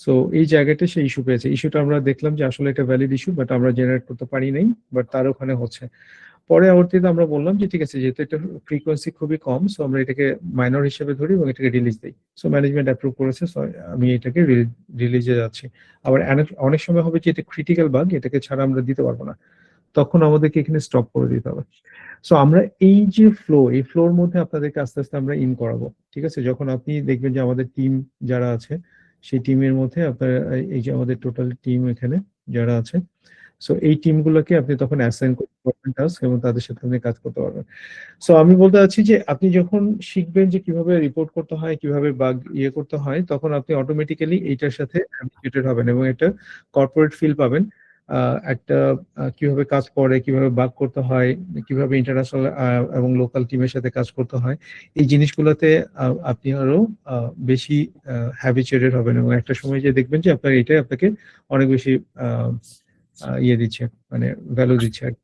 সো এই জায়গাটা সে ইস্যু পেয়েছে। ইস্যুটা আমরা দেখলাম যে আসলে এটা ভ্যালিড ইস্যু, বাট আমরা জেনারেট করতে পারি নাই, বাট তার ওখানে হচ্ছে। পরবর্তীতে আমরা বললাম যে ঠিক আছে, যেহেতু এটা ফ্রিকোয়েন্সি খুবই কম, সো আমরা এটাকে মাইনর হিসেবে ধরি এবং এটাকে রিলিজ দিই। সো ম্যানেজমেন্ট অ্যাপ্রুভ করেছে, সো আমি এটাকে রিলিজে যাচ্ছি। আবার অনেক সময় হবে যে এটা ক্রিটিক্যাল বাগ, এটাকে ছাড়া আমরা দিতে পারবো না, তখন আমাদেরকে এখানে স্টপ করে দিতে হবে। সো আমরা এই যে এই ফ্লোর মধ্যে আপনাদেরকে আস্তে আস্তে আমরা ইন করাবো। ঠিক আছে, যখন আপনি দেখবেন যে আমাদের টিম যারা আছে, সেই টিমের মধ্যে আপনার এই যে আমাদের টোটাল টিম এখানে যারা আছে, সো এই টিমগুলোকে আপনি তখন অ্যাসাইন করতে পারবেন টাস্ক, এবং তাদের সাথে আপনি কাজ করতে পারবেন। সো আমি বলতে চাচ্ছি যে আপনি যখন শিখবেন যে কিভাবে রিপোর্ট করতে হয়, কিভাবে বাগ করতে হয়, তখন আপনি অটোমেটিক্যালি এইটার সাথে হ্যাবিচুয়েটেড হবেন এবং এটা কর্পোরেট ফিল পাবেন। একটা কিভাবে কাজ করে, কিভাবে বাগ করতে হয়, কিভাবে ইন্টারন্যাশনাল এবং লোকাল টিমের সাথে কাজ করতে হয়, এই জিনিসগুলোতে আপনি আরো বেশি হ্যাবিচুয়েটেড হবেন, এবং একটা সময় যে দেখবেন যে আপনার এটাই আপনাকে অনেক বেশি দিচ্ছে, মানে ভ্যালু দিচ্ছে আর কি।